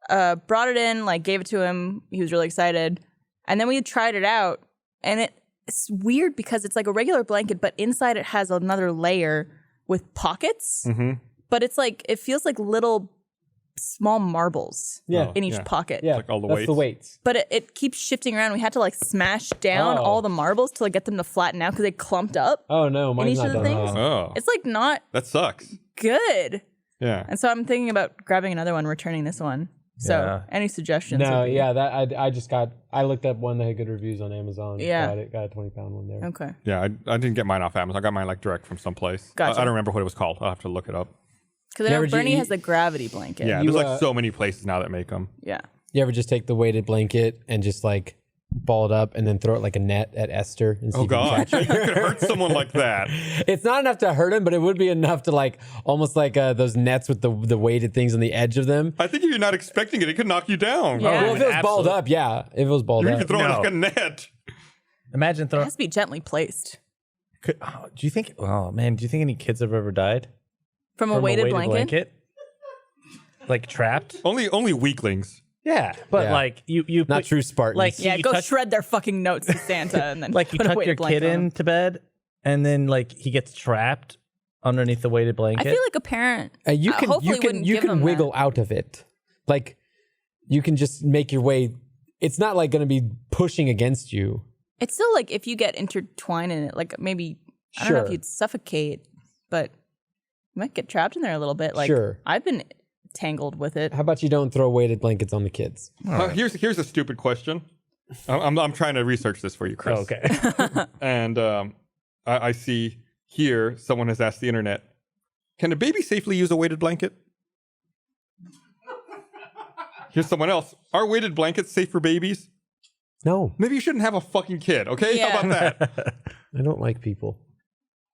Brought it in, like gave it to him. He was really excited. And then we tried it out, and it's weird because it's like a regular blanket, but inside it has another layer with pockets. But it's like, it feels like little small marbles in each pocket. Yeah, like all the that's weights. the weights. But it keeps shifting around. We had to like smash down all the marbles to like get them to flatten out because they clumped up Oh no, in mine's each not of the done. things. Oh, It's like not that sucks. good. Yeah. And so I'm thinking about grabbing another one, returning this one. So any suggestions? No, would be- yeah, that I looked up one that had good reviews on Amazon. Yeah. Got a 20-pound one there. Okay. Yeah, I didn't get mine off Amazon. I got mine like direct from someplace. Gotcha. I don't remember what it was called. I'll have to look it up. Because I know Never did Bernie you- has the gravity blanket. Yeah, You, there's like so many places now that make them. Yeah. You ever just take the weighted blanket and just like ball it up and then throw it like a net at Esther and see Oh if you can God, catch you could hurt someone like that. It's not enough to hurt him, but it would be enough to like almost like those nets with the weighted things on the edge of them. I think if you're not expecting it, it could knock you down. Yeah. Well, if it was balled absolutely. up, yeah. If it was balled You up. could throw it like a net. Imagine It throwing. has to be gently placed. Do you think? Oh man, do you think any kids have ever died From a from weighted blanket? Like trapped? Only weaklings. Yeah, but Yeah. like you Not put- true Spartans. Like Yeah, you go tuck- shred their fucking notes to Santa and then like you put a tuck weighted your blanket kid on 'em. into bed, and then like he gets trapped underneath the weighted I blanket. feel like a parent you can hopefully wouldn't you give can them wiggle that. out of it. Like you can just make your way. It's not like going to be pushing against you. It's still like if you get intertwined in it, like maybe I don't know if Sure. you'd suffocate, but you might get trapped in there a little bit. Like Sure. I've been tangled with it. How about you don't throw weighted blankets on the kids? Here's a stupid question. I'm trying to research this for you, Chris. Oh, okay. And I see here someone has asked the internet, can a baby safely use a weighted blanket? Here's someone else. Are weighted blankets safe for babies? No, Maybe you shouldn't have a fucking kid, okay? Yeah. How about that? I don't like people.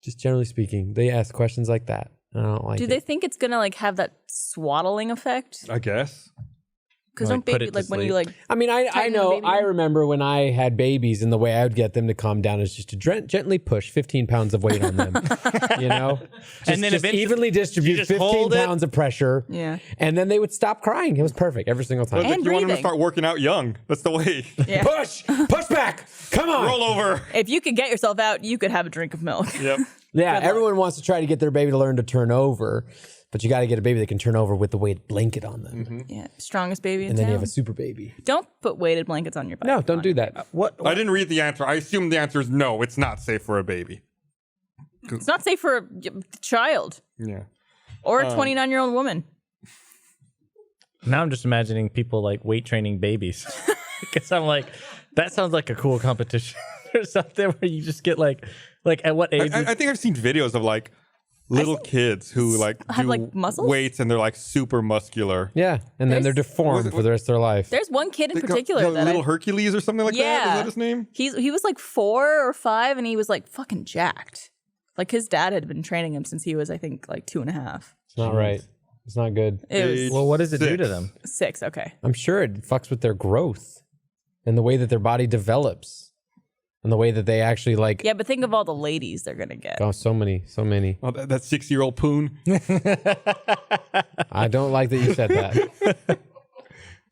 Just generally speaking, they ask questions like that. I don't like Do it. they think it's gonna like have that swaddling effect? I guess. Because Like, don't put baby it to like when you sleep. like I mean, I tighten the know. baby I in? remember when I had babies, and the way I would get them to calm down is just to gently push 15 pounds of weight on them. You know, And then just eventually evenly distribute just 15 hold it. pounds of pressure. Yeah. and then they would stop crying. It was perfect every single time. It's like And you want them to breathing. start working out young. That's the way. Yeah. push back. Come on. Roll over. If you could get yourself out, you could have a drink of milk. Yep. Yeah, everyone wants to try to get their baby to learn to turn over, but you got to get a baby that can turn over with the weighted blanket on them, Yeah. Strongest baby in and then town. you have a super baby. Don't put weighted blankets on your body. No, don't do that. What? I didn't read the answer. I assume the answer is no. It's not safe for a baby. It's not safe for a child Yeah. or a 29-year-old woman. Now I'm just imagining people like weight training babies because I'm like, that sounds like a cool competition or something where you just get like at what age? I think I've seen videos of like little kids who like have, do like, muscles? weights and they're like super muscular. Yeah, and then they're There's- deformed for the rest of their life. There's one kid in They got- particular got that little Hercules or something like that. Is Yeah. that his name? he was like 4 or 5 and he was like fucking jacked. Like his dad had been training him since he was I think like 2.5. It's not right. It's not good. It was Age well, what does it do 6. to them? 6. Okay. I'm sure it fucks with their growth and the way that their body develops and the way that they actually like. Yeah, but think of all the ladies they're gonna get. Oh, so many. Oh, that 6-year-old poon. I don't like that you said that.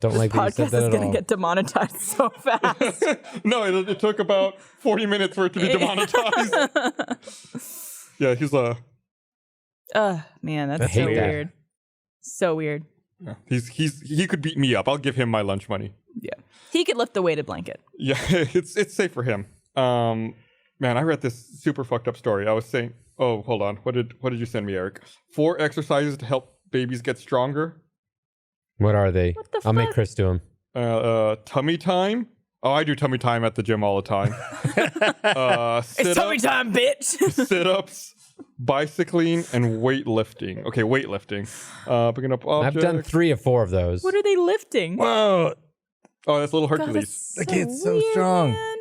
Don't like that you said Podcast that is at gonna all. get demonetized so fast. No, it took about 40 minutes for it to be demonetized. Yeah, he's Man, that's I hate so that. weird. So weird. he could beat me up. I'll give him my lunch money. Yeah. He could lift the weighted blanket. Yeah, it's safe for him. Man, I read this super fucked up story. I was saying, oh, hold on. What did you send me, Eric? 4 exercises to help babies get stronger. What are they? What the I'll make fuck? Chris do them. Tummy time, Oh, I do tummy time at the gym all the time. It's tummy time, bitch. Sit-ups, bicycling, and weightlifting. Okay, weightlifting. Picking up objects. I've done 3 or 4 of those. What are they lifting? Whoa. Oh, that's little God, Hercules. that's The kid's so weird, strong. man.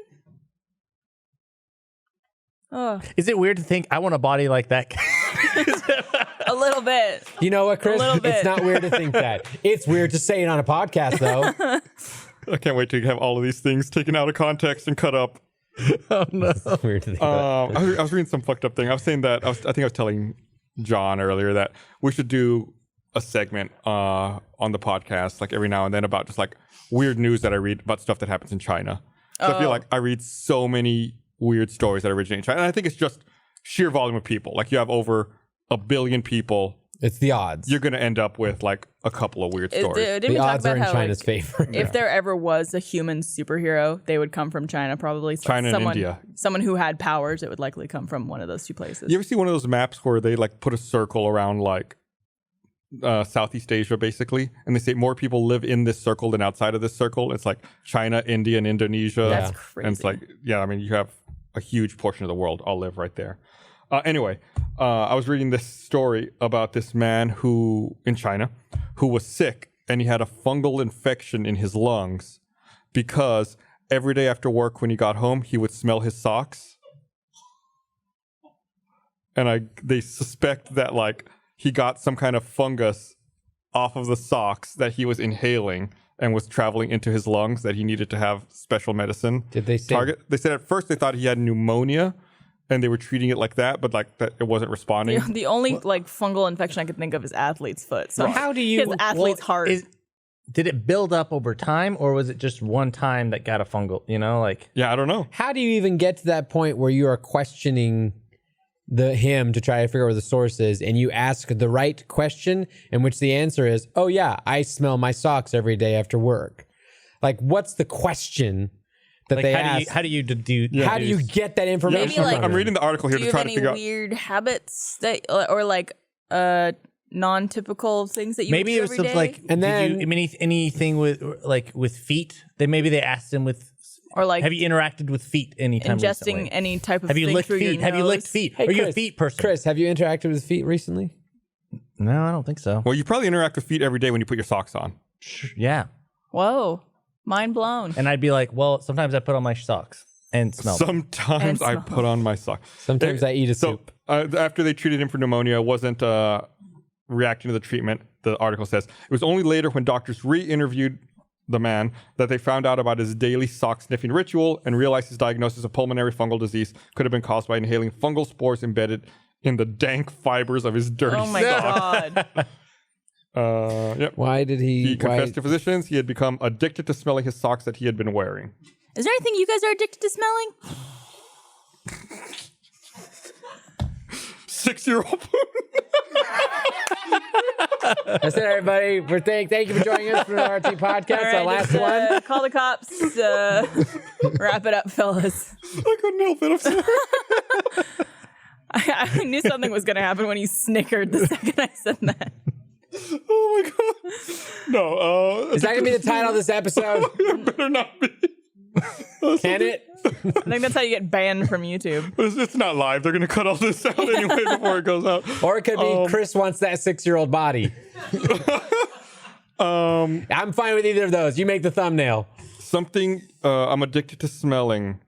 Oh, Is it weird to think I want a body like that? a little bit. You know what, Chris? little bit. It's not weird to think that. It's weird to say it on a podcast, though. I can't wait to have all of these things taken out of context and cut up. Oh no. It's weird to think about. I was reading some fucked up thing. I was saying that I think I was telling John earlier that we should do a segment on the podcast, like every now and then, about just like weird news that I read about stuff that happens in China. So I feel like I read so many weird stories that originate in China, and I think it's just sheer volume of people. Like you have over 1 billion people. It's the odds. You're going to end up with like a couple of weird stories. Didn't The we talk odds are about in how, China's like, favor. if there ever was a human superhero, they would come from China, probably. China and India. Someone who had powers, it would likely come from one of those 2 places. You ever see one of those maps where they like put a circle around like Southeast Asia, basically, and they say more people live in this circle than outside of this circle? It's like China, India, and Indonesia. That's crazy. And it's like, yeah, I mean, you have a huge portion of the world all live right there. Anyway, I was reading this story about this man who in China who was sick, and he had a fungal infection in his lungs because every day after work when he got home, he would smell his socks. And they suspect that like he got some kind of fungus off of the socks that he was inhaling and was traveling into his lungs, that he needed to have special medicine. Did they say? Target? They said at first they thought he had pneumonia, and they were treating it like that, but like that it wasn't responding. The only like fungal infection I could think of is athlete's foot. So How do you? his athlete's heart. Did it build up over time, or was it just one time that got a fungal? You know, like Yeah, I don't know. How do you even get to that point where you are questioning him to try to figure out where the source is, and you ask the right question, in which the answer is, "Oh yeah, I smell my socks every day after work." Like, what's the question that like they how ask? do you deduce? How do you get that information? Maybe, like, from I'm him? reading the article here Do to you try have to any figure out. weird habits that, or like non-typical things that you Maybe do it was every something day? like. And then- I mean, anything with like with feet. Maybe they asked him with. Or like Have you interacted with feet anytime ingesting recently? any type of Have you thing licked through your feet? Have you licked nose? feet? Hey, Are you a Chris, feet person? Chris, have you interacted with feet recently? No, I don't think so. Well, you probably interact with feet every day when you put your socks on. Yeah, Whoa, mind blown. and I'd be like, well, sometimes I put on my socks and smell. them. Sometimes And I smell. put on my socks. Sometimes I eat a So soup. after they treated him for pneumonia, wasn't reacting to the treatment. The article says it was only later when doctors re-interviewed the man that they found out about his daily sock sniffing ritual and realized his diagnosis of pulmonary fungal disease could have been caused by inhaling fungal spores embedded in the dank fibers of his dirty Oh my sock. god. Yep. Why did he? He confessed to physicians he had become addicted to smelling his socks that he had been wearing. Is there anything you guys are addicted to smelling? 6-year-old. That's it, everybody. Thank you for joining us for the RT podcast. All right, Our last just, one. Call the cops. Wrap it up, fellas. I couldn't help it. I'm sorry. I knew something was going to happen when you snickered the second I said that. Oh my god. No. Is that gonna be the title of this episode? It better not be. Can it? I think that's how you get banned from YouTube. It's not live. They're gonna cut all this out anyway before it goes out. Or it could be Chris wants that 6-year-old body. I'm fine with either of those. You make the thumbnail. Something I'm addicted to smelling.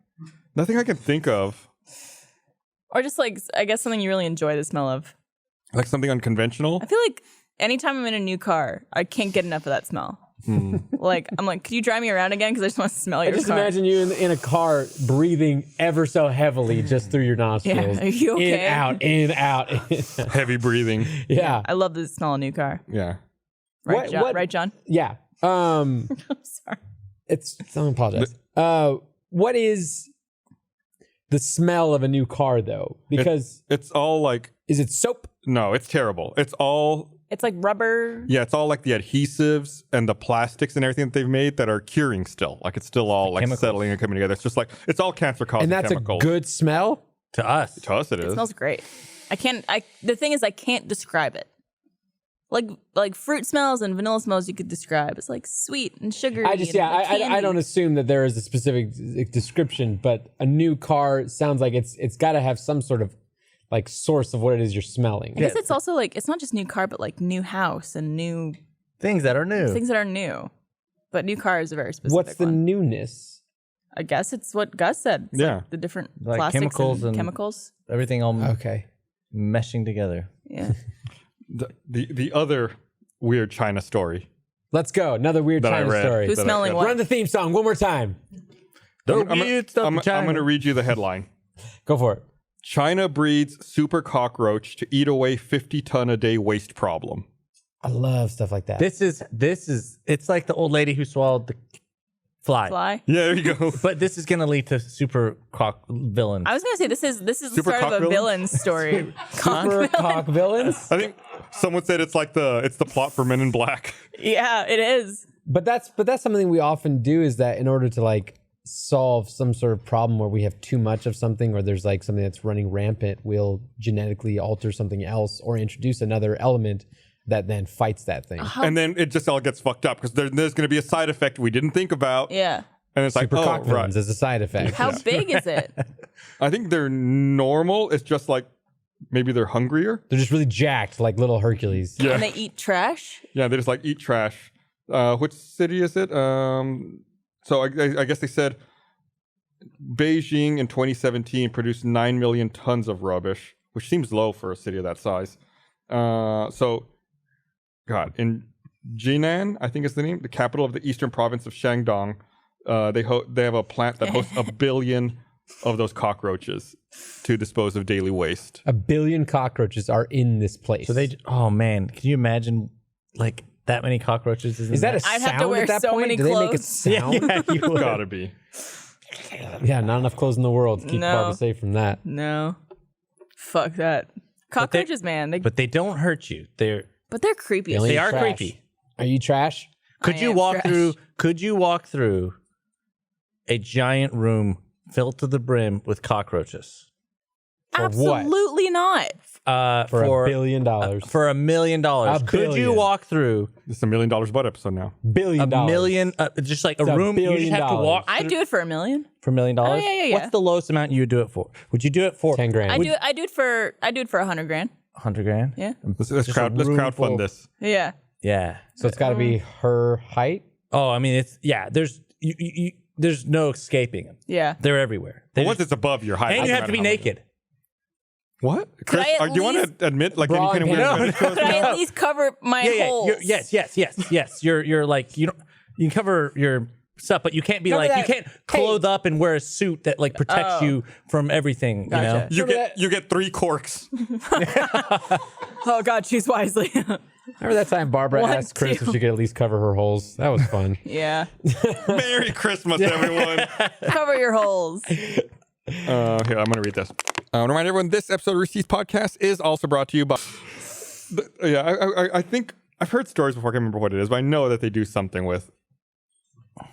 Nothing I can think of. Or just like, I guess something you really enjoy the smell of. Like something unconventional. I feel like anytime I'm in a new car, I can't get enough of that smell. Like, I'm like, could you drive me around again? Because I just want to smell I your just car. imagine you in a car breathing ever so heavily just through your nostrils. Yeah, are you okay? In, out. Heavy breathing. Yeah. I love the smell of a new car. Yeah. Right, What- John? what- Right, John? Yeah. I'm sorry. I apologize. What is the smell of a new car though? Because It's all like, is it soap? no, it's terrible. It's all, It's like rubber. yeah, it's all like the adhesives and the plastics and everything that they've made that are curing still. Like it's still all like chemicals. settling and coming together. It's just like, it's all cancer causing And that's chemicals. a good smell? To us. To us, it It is. smells great. The thing is, I can't describe it. like fruit smells and vanilla smells you could describe. It's like sweet and sugary. I don't assume that there is a specific description, but a new car sounds like it's got to have some sort of like source of what it is you're smelling. I guess it's also like it's not just new car, but like new house and new things that are new. But new car is a very specific. What's the one. newness? I guess it's what Gus said. It's like the different like plastics chemicals and and chemicals. Everything all Okay. meshing together. Yeah. The other weird China story Let's go. Another weird that I China read. story. Who's smelling what? Run the theme song one more time. The I'm weird stuff in China. going to read you the headline. Go for it. China breeds super cockroach to eat away 50-ton-a-day waste problem. I love stuff like that. This is it's like the old lady who swallowed the fly. Yeah, there you go. But this is gonna lead to super cock villains. I was gonna say this is the Super start cock of a villains? villain story. Super cock villains. I think someone said it's the plot for Men in Black. Yeah, it is. But that's something we often do, is that in order to like solve some sort of problem where we have too much of something, or there's like something that's running rampant, we'll genetically alter something else or introduce another element that then fights that thing. And then it just all gets fucked up because there's going to be a side effect we didn't think about. Yeah. And it's Super like, cock oh, villains right. as a side effect. How big is it? I think they're normal. It's just like maybe they're hungrier. They're just really jacked, like little Hercules. Yeah. And they eat trash? Yeah, they just like eat trash. Which city is it? So I guess they said Beijing in 2017 produced 9 million tons of rubbish, which seems low for a city of that size. In Jinan, I think is the name, the capital of the eastern province of Shandong, they have a plant that hosts 1 billion of those cockroaches to dispose of daily waste. 1 billion cockroaches are in this place. So oh man, can you imagine like that many cockroaches? Is that a I'd sound have to wear at that so point? many Do they make a clothes. sound? Yeah, you would. Gotta be. Yeah, not enough clothes in the world to keep No. Barbara safe from that. No. Fuck that. Cockroaches, man. But they don't hurt you. They're creepy. Really? they are trash. creepy. Are you trash? Could I you am walk trash. through? Could you walk through a giant room filled to the brim with cockroaches For what? Absolutely not. For $1 billion. for $1 million? $1 Could you billion. walk through It's $1 million butt episode now. $1 billion. $1 million? Just like It's a $1 room. You just billion have to walk. I'd do it for $1 million. For $1 million? Oh, yeah. What's the lowest amount you would do it for? Would you do it for 10 grand. I do it for $100 grand. 100 grand? Yeah. Let's Just a room full- crowdfund this. Yeah. Yeah. So it's got to be her height. Oh, I mean, it's there's no escaping them. Yeah. They're everywhere. They But once just- it's above your height, and you doesn't have to be matter how much- naked. What? Chris, I at do you want least- to admit like Bra any kind of and weird panties. fetish Could I now? at least cover my Yeah, holes? yes. You're like you can cover your stuff, but you can't be Cover like you that- can't clothe up and wear a suit that like protects Oh. you from everything. Gotcha. You get 3 corks. Oh, God, choose wisely. Remember that time Barbara One, asked Chris two. if she could at least cover her holes? That was fun. Yeah. Merry Christmas, everyone. Cover your holes. Here, I'm going to read this. I want to remind everyone this episode of Rooster Teeth Podcast is also brought to you by... I think I've heard stories before. I can't remember what it is, but I know that they do something with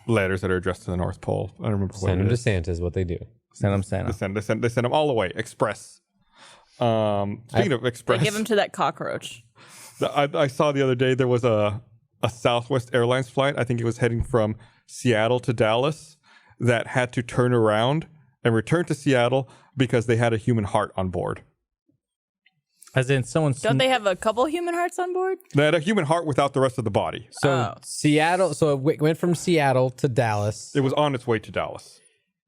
letters that are addressed to the North Pole. I don't remember what Send it them to is. Santa is what they do. Send them Santa. They send them all the way. Express. Speaking of They Express, give them to that cockroach. I saw the other day there was a Southwest Airlines flight. I think it was heading from Seattle to Dallas that had to turn around and return to Seattle because they had a human heart on board. As in someone. Don't they have a couple human hearts on board? They had a human heart without the rest of the body. So Oh. Seattle, so it went from Seattle to Dallas, It was on its way to Dallas,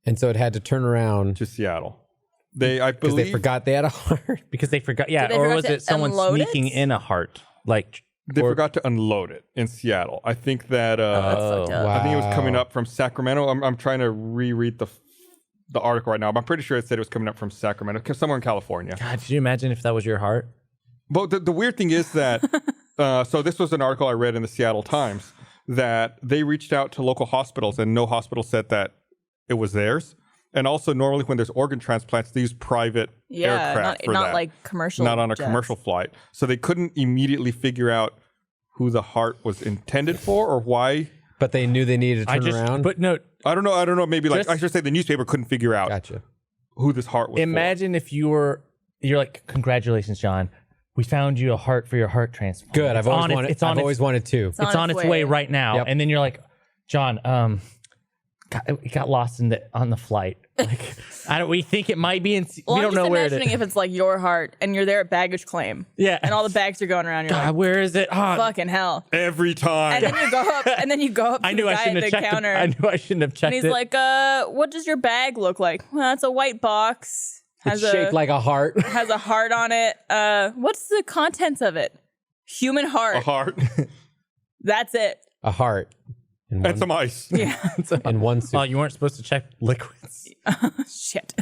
and so it had to turn around to Seattle. I because believe they forgot they had a heart. because they forgot. Yeah, Did they or forgot was to it someone unload it? sneaking in a heart? Like they forgot to unload it in Seattle. I think that Fucked up. I think it was coming up from Sacramento. I'm trying to reread the article right now, but I'm pretty sure it said it was coming up from Sacramento, somewhere in California. God, could you imagine if that was your heart? But the weird thing is that, so this was an article I read in the Seattle Times, that they reached out to local hospitals and no hospital said that it was theirs. And also normally when there's organ transplants, they use private aircraft for not that. like commercial. Not on a jets. commercial flight. So they couldn't immediately figure out who the heart was intended for or why. But they knew they needed to turn around. But no, I don't know. Maybe like Just- I should say the newspaper couldn't figure out Gotcha. who this heart was imagine if you're like, congratulations, John. we found you a heart for your heart transplant. Good. I've always wanted. It's on to. It's on its way right now. Yep. And then you're like, John, it got lost on the flight. Like, we think it might be in. Well, we don't know where it is. I'm just imagining if it's like your heart and you're there at baggage claim. Yeah. And all the bags are going around. You're God, like, where is it? Oh, fucking hell. Every time. And then you go up. To I knew the I guy shouldn't at have the checked counter. I knew I shouldn't have checked And it. he's like, what does your bag look like? Well, it's a white box. It's shaped like a heart. Has a heart on it. What's the contents of it? Human heart. A heart. That's it. A heart. And some ice. Yeah. And one soup. Oh, you weren't supposed to check liquids. Shit.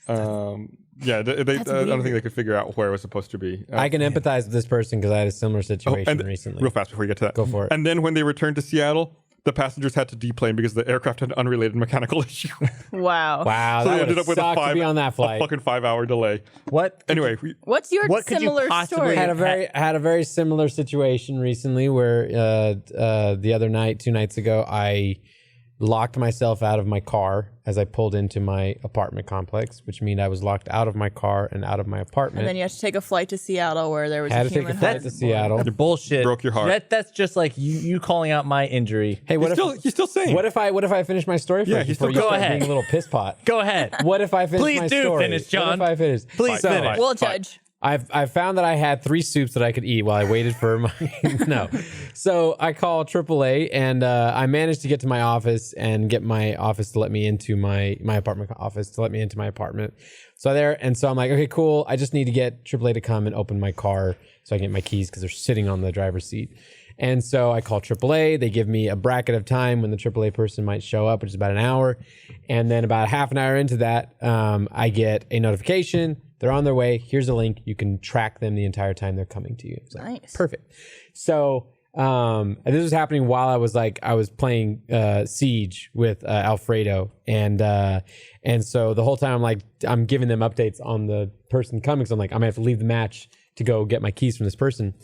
Yeah, I don't think they could figure out where it was supposed to be. I can empathize with this person because I had a similar situation recently. Real fast before we get to that. Go for it. And then when they returned to Seattle, the passengers had to deplane because the aircraft had an unrelated mechanical issue. Wow. Wow, So that they would ended have up with sucked to be on that flight. fucking 5-hour delay. What? Anyway, What's your What could you similar possibly story? Had a very similar situation recently where the other night, 2 nights ago, I locked myself out of my car as I pulled into my apartment complex, which means I was locked out of my car and out of my apartment. And then you had to take a flight to Seattle where there was had a to take human a flight heart. to Seattle. You're bullshit. Broke your heart. That's just like you calling out my injury. Hey, he's still saying. what if I finish my story first? Yeah, he's before still you go start ahead. being a little piss pot? Go ahead. What if I finish Please my do story? finish, John. What if I finish? Please finish. We'll judge. I've found that I had 3 soups that I could eat while I waited for my no. So I call AAA and I managed to get to my office and get my office to let me into my apartment office to let me into my apartment. So I'm like, okay, cool. I just need to get AAA to come and open my car so I can get my keys because they're sitting on the driver's seat. And so I call AAA. They give me a bracket of time when the AAA person might show up, which is about an hour. And then about half an hour into that, I get a notification. They're on their way. Here's a link. You can track them the entire time they're coming to you. So, Nice. Perfect. So and this was happening while I was playing Siege with Alfredo. And so the whole time I'm giving them updates on the person coming. So I'm like, I'm going to have to leave the match to go get my keys from this person.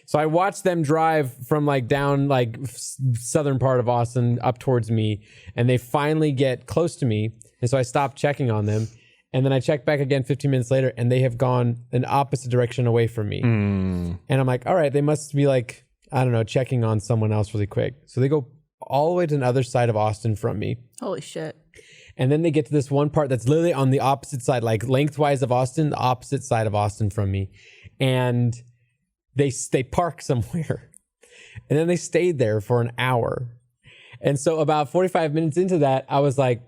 So I watched them drive from down southern part of Austin up towards me, and they finally get close to me. And so I stopped checking on them. And then I checked back again 15 minutes later, and they have gone an opposite direction away from me. And I'm like, all right, they must be checking on someone else really quick. So they go all the way to the other side of Austin from me. Holy shit. And then they get to this one part that's literally on the opposite side, lengthwise of Austin, the opposite side of Austin from me. And they park somewhere. And then they stayed there for an hour. And so about 45 minutes into that, I was like,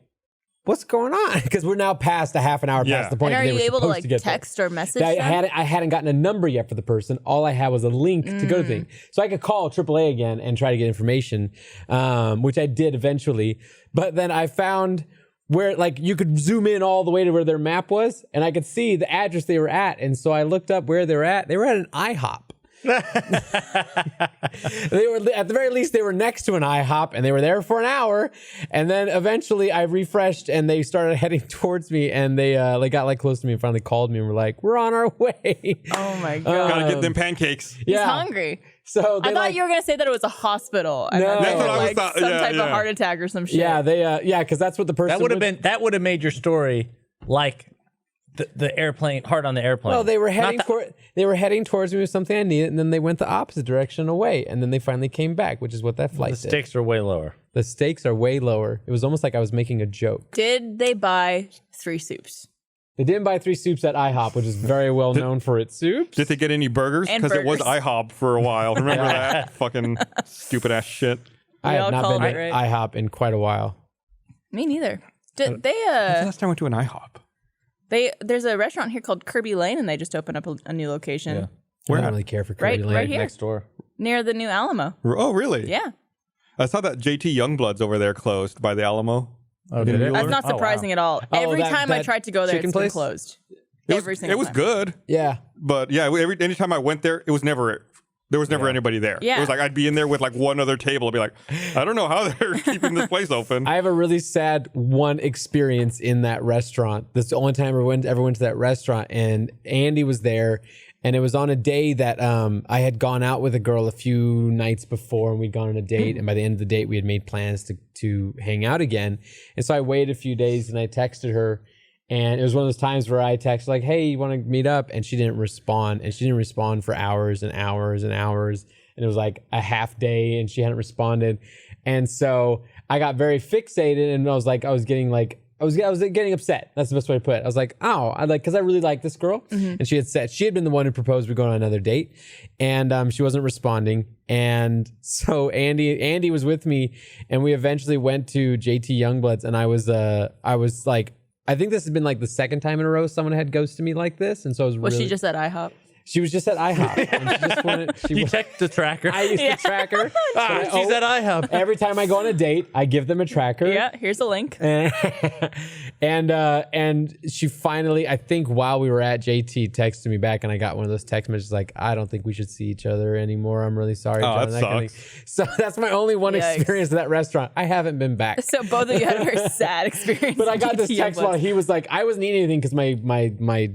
what's going on? Because we're now past a half an hour past the point. And are they you were able to supposed get text or message I them? hadn't gotten a number yet for the person. All I had was a link to go to thing. So I could call AAA again and try to get information, which I did eventually. But then I found where you could zoom in all the way to where their map was, and I could see the address they were at. And so I looked up where they're at. They were at an IHOP. They were, at the very least, they were next to an IHOP, and they were there for an hour. And then eventually I refreshed and they started heading towards me, and they got close to me and finally called me and were like, we're on our way. Oh my God. Gotta get them pancakes. He's hungry. So I thought you were going to say that it was a hospital. And No. that they That's were, what I was thought- some yeah, type yeah. of heart attack or some shit. Yeah, because that's what the person That would have made your story like the airplane, hard on the airplane. Well, they were heading towards me with something I needed, and then they went the opposite direction away, and then they finally came back, which is what that flight the did. stakes are way lower. The stakes are way lower. It was almost like I was making a joke. Did they buy 3 soups? They didn't buy 3 soups at IHOP, which is very well known for its soups. Did they get any burgers? And Because it was burgers. IHOP for a while. Remember that fucking stupid ass shit? I We have all not called been it, to right? IHOP in quite a while. Me neither. Did they Last time I went to an IHOP. there's a restaurant here called Kirby Lane, and they just opened up a new location I don't really care for Kirby Lane. right here. Next door. near the new Alamo. Oh, really? Yeah. I saw that JT Youngblood's over there closed by the Alamo. Oh, did it? That's not Oh, wow. surprising at all. Every time I that tried to go there, chicken it's been place? closed. It Every was, single it was time. good, Yeah. but yeah, anytime I went there, it was never. There was never anybody there. Yeah. It was like I'd be in there with one other table. I'd be like, I don't know how they're keeping this place open. I have a really sad one experience in that restaurant. This is the only time I ever went to that restaurant, and Andy was there, and it was on a day that I had gone out with a girl a few nights before, and we'd gone on a date, and by the end of the date, we had made plans to hang out again. And so I waited a few days, and I texted her, And it was one of those times where I texted like, hey, you want to meet up? And she didn't respond. And she didn't respond for hours and hours and hours. And it was like a half day and she hadn't responded. And so I got very fixated and I was getting upset. That's the best way to put it. I was like, because I really like this girl. And she had been the one who proposed we go on another date. And she wasn't responding. And so Andy was with me and we eventually went to JT Youngblood's and I was like, I think this has been like the second time in a row someone had ghosted me like this. And so I was she just at IHOP? She was just at IHOP. And she just wanted, You checked the tracker. I used to track her. She's at IHOP. Every time I go on a date, I give them a tracker. Yeah, here's a link. And she finally, I think while we were at JT, texted me back, and I got one of those text messages like, I don't think we should see each other anymore. I'm really sorry. Oh, John. that Kind of sucks. so that's my only one experience at that restaurant. I haven't been back. So both of you had a very sad experience. But I got this JT text Youngblood. while he was like, I wasn't eating anything because my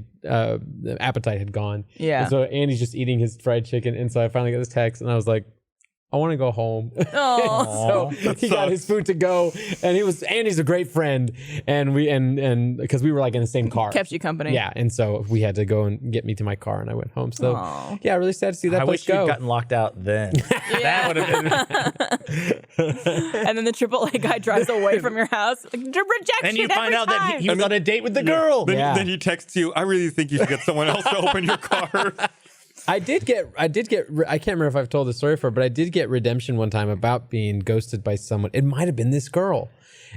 appetite had gone. Yeah. And so Andy's just eating his fried chicken, and so I finally got this text, and I was like, I want to go home. Oh. So he got his food to go, and Andy's a great friend, and because we were like in the same car. Kept you company. Yeah, and so we had to go and get me to my car, and I went home. So Aw. yeah, really sad to see that I place wish you'd go. gotten locked out then. That would have been. And then the AAA guy drives away from your house. Like, rejection And you every find out that time. he was on a date with the girl. Then he texts you, I really think you should get someone else to open your car. I can't remember if I've told the story before, but I did get redemption one time about being ghosted by someone. It might have been this girl.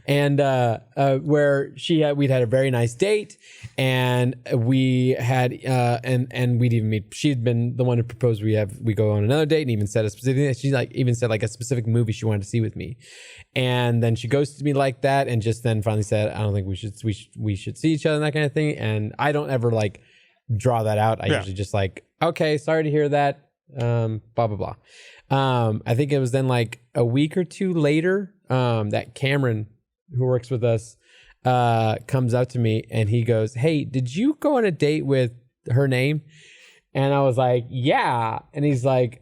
And where we'd had a very nice date, and we had and we'd even meet. She'd been the one who proposed we go on another date, and even said a specific. She even said like a specific movie she wanted to see with me, and then she ghosted me like that, and just then finally said, I don't think we should see each other and that kind of thing. And I don't ever like draw that out. I usually just like, okay, sorry to hear that. Blah blah blah. I think it was then like a week or two later that Cameron, who works with us, comes up to me and he goes, hey, did you go on a date with her name? And I was like, yeah. And he's like,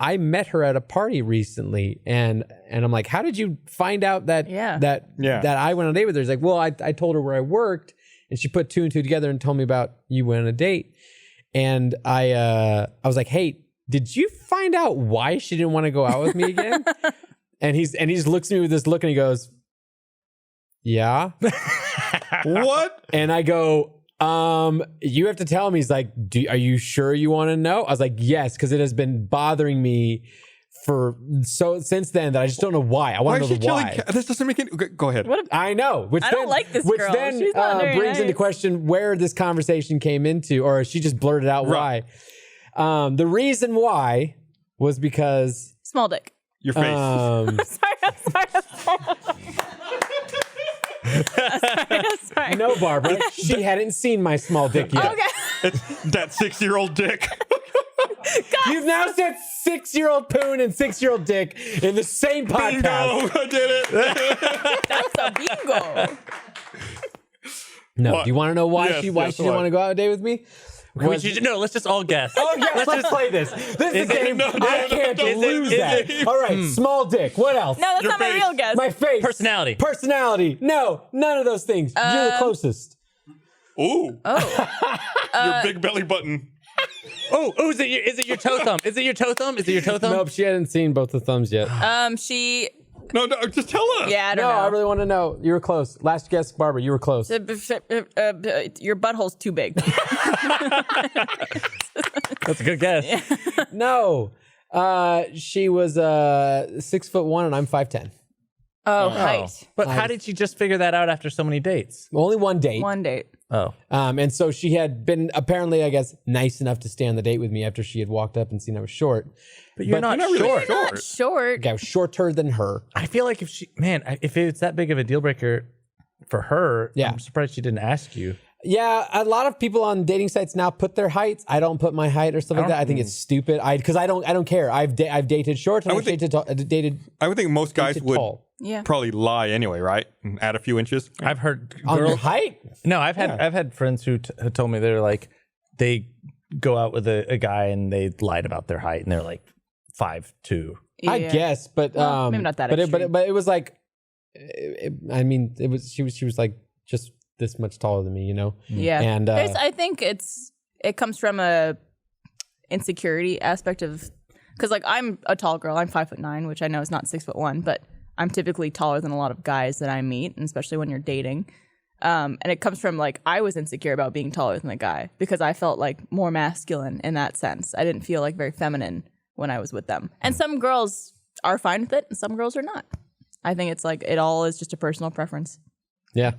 I met her at a party recently. And I'm like, how did you find out that I went on a date with her? He's like, well, I told her where I worked, and she put two and two together and told me about you went on a date. And I was like, hey, did you find out why she didn't want to go out with me again? and he just looks at me with this look and he goes, yeah. What? And I go, you have to tell me. He's like, are you sure you want to know? I was like, yes, because it has been bothering me since then that I just don't know why. I want to know the why. This doesn't make any. Go ahead. I know. I don't like this which girl. then She's not very brings into nice. question where this conversation came into, or she just blurted out Right. why. The reason why was because Small dick. Your face. I'm sorry. Sorry. no, Barbara, she hadn't seen my small dick yet. Okay. It's that 6-year-old dick. You've now said 6-year-old poon and 6-year-old dick in the same podcast. Bingo! I did it. That's a bingo. No, What? do you want to know why Yes, she yes, didn't why? want to go out a date with me? Let's just all guess. Oh yeah, let's play this. This is a game. I can't is it- lose is that. it- All right, small dick. What else? No, that's Your not my face. real guess. My face. Personality. Personality. No, none of those things. You're the closest. Ooh. Oh. Your big belly button. Is it your toe thumb? Is it your toe thumb? Is it your toe thumb? Nope, she hadn't seen both the thumbs yet. She. No, just tell us. Yeah, I don't No, know. I really want to know. You were close. Last guess, Barbara. You were close. Your butthole's too big. That's a good guess. No, she was 6'1" and I'm 5'10". Oh, height. But how did she just figure that out after so many dates? Only one date. One date. Oh. And so she had been apparently, I guess, nice enough to stay on the date with me after she had walked up and seen I was short. But you're not really short. short. Not short. I was shorter than her. I feel like if it's that big of a deal breaker for her, Yeah. I'm surprised she didn't ask you. Yeah, a lot of people on dating sites now put their heights. I don't put my height or stuff like that. I think it's stupid. Because I don't care. I've dated short and I've dated I would think most guys dated would tall. Yeah. probably lie anyway, right? And add a few inches. I've heard On your girls. height? No, I've had friends who told me they're like they go out with a guy and they lied about their height and they're like 5'2". Yeah. I guess, but Well, maybe not that but extreme. it was like, she was like just this much taller than me, you know? Yeah. And I think it comes from a insecurity aspect of, because like I'm a tall girl, I'm 5'9", which I know is not 6'1", but I'm typically taller than a lot of guys that I meet, and especially when you're dating. And it comes from like I was insecure about being taller than the guy because I felt like more masculine in that sense. I didn't feel like very feminine when I was with them. And some girls are fine with it, and some girls are not. I think it's like it all is just a personal preference. yeah.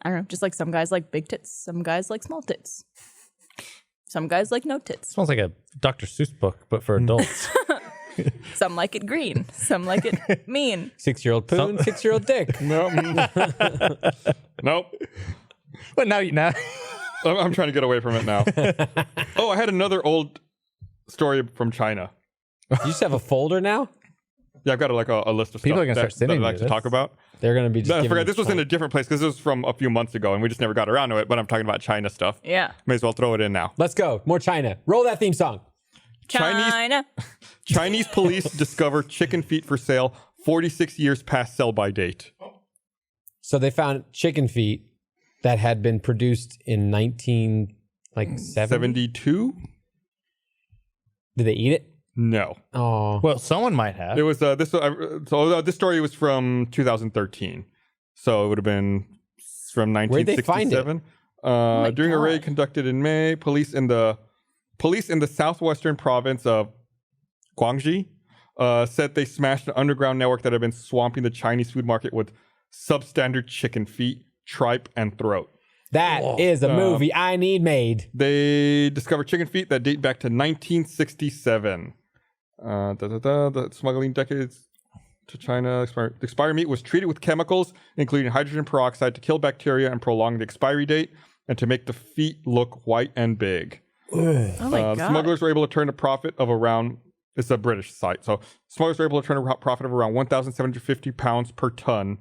I don't know, just like some guys like big tits, some guys like small tits. Some guys like no tits. Smells like a Dr. Seuss book, but for adults. Some like it green. Some like it mean. 6-year-old poon, 6-year-old dick. Nope. Nope. But now I'm trying to get away from it now. Oh, I had another old story from China. You just have a folder now? Yeah, I've got a list of People stuff are gonna start that sending I'd you like to this. talk about. They're going to be just I giving forgot you this was in a different place because this was from a few months ago and we just never got around to it, but I'm talking about China stuff. Yeah. May as well throw it in now. Let's go. More China. Roll that theme song. China. Chinese police discover chicken feet for sale 46 years past sell-by date. So they found chicken feet that had been produced in 1970. 72? Did they eat it? No. Oh. well, someone might have. It was this story was from 2013. So it would have been from Where'd they find it? 1967. During a God. raid conducted in May, police in the southwestern province of Guangxi said they smashed an underground network that had been swamping the Chinese food market with substandard chicken feet, tripe, and throat. That is a movie I need made. They discovered chicken feet that date back to 1967. The smuggling decades to China. The expired meat was treated with chemicals, including hydrogen peroxide, to kill bacteria and prolong the expiry date, and to make the feet look white and big. Oh my God. Smugglers were able to turn a profit of around. It's a British site, so smugglers were able to turn a profit of around 1,750 pounds per ton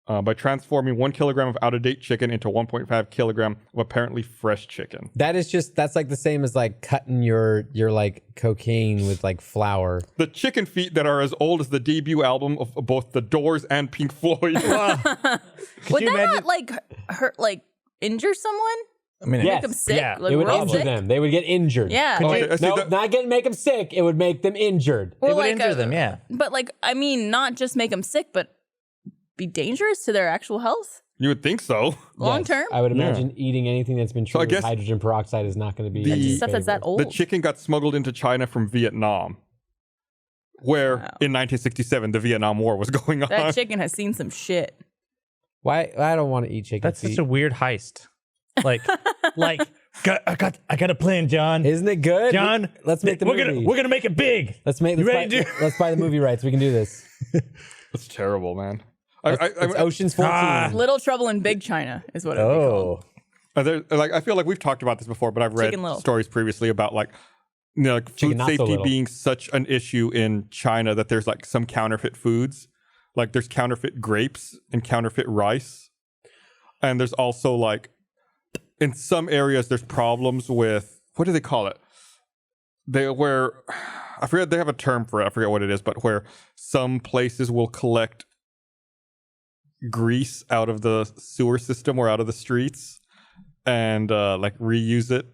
by transforming 1 kilogram of out-of-date chicken into 1.5 kilogram of apparently fresh chicken. That's like the same as like cutting your like cocaine with like flour. The chicken feet that are as old as the debut album of both The Doors and Pink Floyd. Would that not like hurt, like injure someone? I mean, Yes. Make them sick? Yeah, Like, It would real injure sick? them. They would get injured. Yeah. Okay, I see No, that- not make them sick. It would make them injured. it would like injure them, yeah. But like, I mean, not just make them sick, but be dangerous to their actual health You would think so. long Yes. term. I would imagine eating anything that's been So I treated with guess hydrogen peroxide is not going to be the- in your Stuff that's that favor. old. The chicken got smuggled into China from Vietnam, where Wow. in 1967 the Vietnam War was going on. That chicken has seen some shit. Why? I don't want to eat chicken That's feet. such a weird heist. Like, I got a plan, John. Isn't it good? John, Let's make the movie. we're gonna make it big. Let's make. You Let's ready buy, to- let's buy the movie rights. We can do this. That's terrible, man. It's Ocean's 14. Little Trouble in Big China is what it would be called. I feel like we've talked about this before, but I've read Chicken Little. stories previously about like Chicken food not so safety little. being such an issue in China that there's like some counterfeit foods, like there's counterfeit grapes and counterfeit rice, and there's also like in some areas there's problems with what do they call it? I forget, they have a term for it. I forget what it is, but where some places will collect grease out of the sewer system or out of the streets and like reuse it.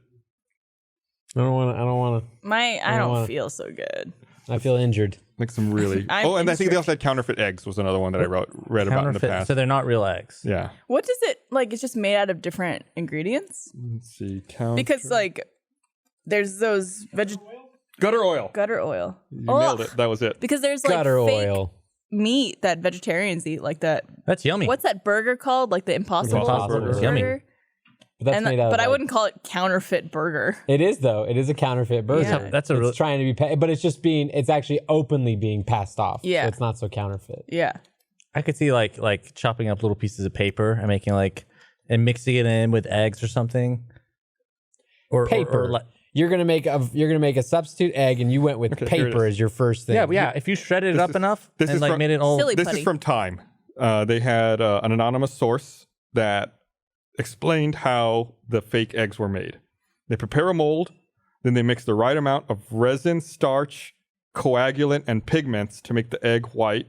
I don't want to. I don't wanna- feel so good. I feel injured. Like some really. I'm And I think they intrigued. also had counterfeit eggs was another one that I read about in the Counterfeit, past. so they're not real eggs. Yeah. What does it like? It's just made out of different ingredients Let's see. because like there's those gutter oil. gutter oil. You nailed it. That was it. Because there's like Gutter fake oil. meat that vegetarians eat, like that. That's yummy. What's that burger called? Like the Impossible Impossible Burger. Burger. Yummy. But that's made out But of, I like- wouldn't call it counterfeit burger. It is though. It is a counterfeit burger. Yeah. That's a It's real- trying to be, but it's just being. It's actually openly being passed off. Yeah. So it's not so counterfeit. Yeah. I could see like chopping up little pieces of paper and making and mixing it in with eggs or something. Or Paper. like, You're gonna make a substitute egg, and you went with Okay, here it paper is. as your first thing. yeah. If you shredded it up enough this and is like from- made it all Silly This putty. is from Time. They had an anonymous source that explained how the fake eggs were made. They prepare a mold, then they mix the right amount of resin, starch, coagulant, and pigments to make the egg white.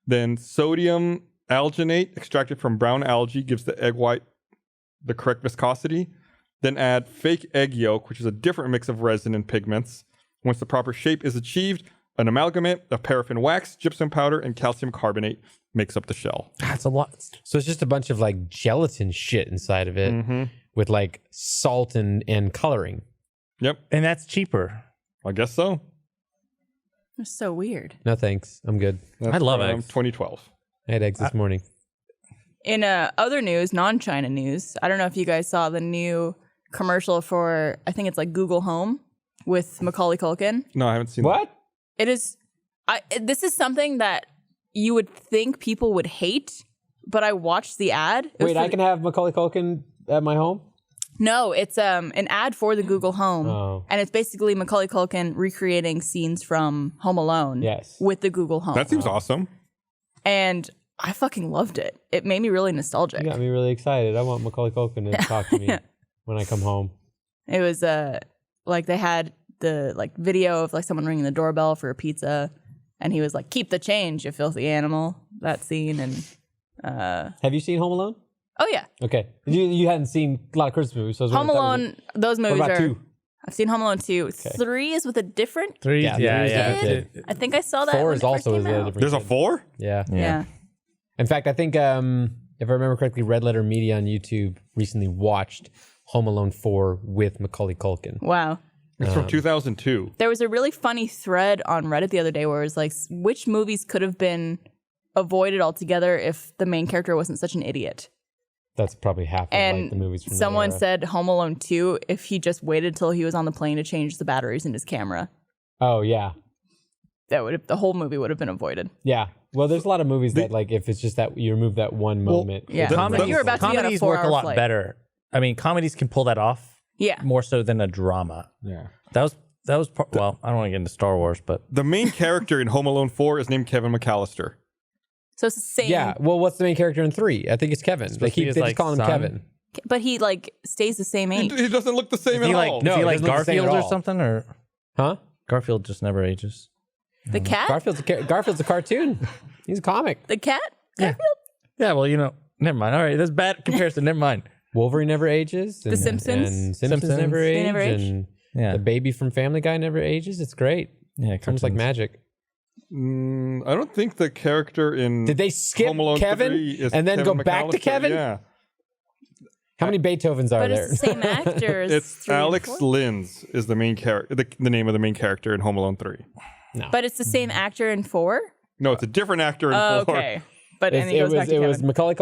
Then sodium alginate extracted from brown algae gives the egg white the correct viscosity. Then add fake egg yolk, which is a different mix of resin and pigments. Once the proper shape is achieved, an amalgamate of paraffin wax, gypsum powder, and calcium carbonate makes up the shell. That's a lot. So it's just a bunch of like gelatin shit inside of it with like salt and coloring. Yep. And that's cheaper. I guess so. It's so weird. No thanks. I'm good. I love from eggs. 2012. I had eggs this morning. In other news, non-China news, I don't know if you guys saw the new commercial for, I think it's like Google Home with Macaulay Culkin. No, I haven't seen What? It is, this is something that you would think people would hate, but I watched the ad. It was Wait, for I can have Macaulay Culkin at my home? No, it's an ad for the Google Home. Oh. And it's basically Macaulay Culkin recreating scenes from Home Alone Yes. with the Google Home. That seems awesome. And I fucking loved it. It made me really nostalgic. You got me really excited. I want Macaulay Culkin to talk to me when I come home. It was like they had the like video of like someone ringing the doorbell for a pizza, and he was like, "Keep the change, you filthy animal." That scene. And Have you seen Home Alone? oh yeah, Okay. You hadn't seen a lot of Christmas movies. So I was Home wondering if that Alone. Those movies about are. two? I've seen Home Alone 2. 3 is with a different. Three. Yeah, Yeah, three is yeah. different. I think I saw that. 4 when is it first also came a out. different. There's a 4? Yeah. Yeah. In fact, I think if I remember correctly, Red Letter Media on YouTube recently watched Home Alone 4 with Macaulay Culkin. Wow. It's from 2002. There was a really funny thread on Reddit the other day where it was like, which movies could have been avoided altogether if the main character wasn't such an idiot? That's probably half of And like, the movies from someone that era. said Home Alone 2 if he just waited till he was on the plane to change the batteries in his camera. Oh, yeah. The whole movie would have been avoided. Yeah. Well, there's a lot of movies that, like, if it's just that you remove that one moment. Yeah. The- You were about to get a comedies work a 4-hour lot flight. better. I mean, comedies can pull that off Yeah. more so than a drama. Yeah. That was well, I don't want to get into Star Wars, but The main character in Home Alone 4 is named Kevin McAllister. So it's the same. Yeah. Well, what's the main character in 3? I think it's Kevin. They to be keep his, they just like, call him son? Kevin. But he like stays the same age. He doesn't look the same is he at like all. is No, he it like doesn't look the same Garfield at or all. something, or Huh? Garfield just never ages? The cat? Garfield's a cartoon. He's a comic. The cat? Garfield? Yeah, well, never mind. All right, that's bad comparison. Never mind. Wolverine never ages. And, Simpsons? And Simpsons Simpsons. never They age. never age? And Yeah, the baby from Family Guy never ages. It's great. yeah, It's almost like cartoons. magic. I don't think the character in Did they skip Home Alone Kevin 3 is and then Kevin go back to McAllister. Kevin? Yeah. How many Beethovens are But there? it's the same actor as It's 3 and Alex 4? Linz is the main character, the name of the main character in Home Alone 3. But it's the same actor in 4? No, it's a different actor in 4. Okay. But and It's- he goes back to it Kevin. was Macaulay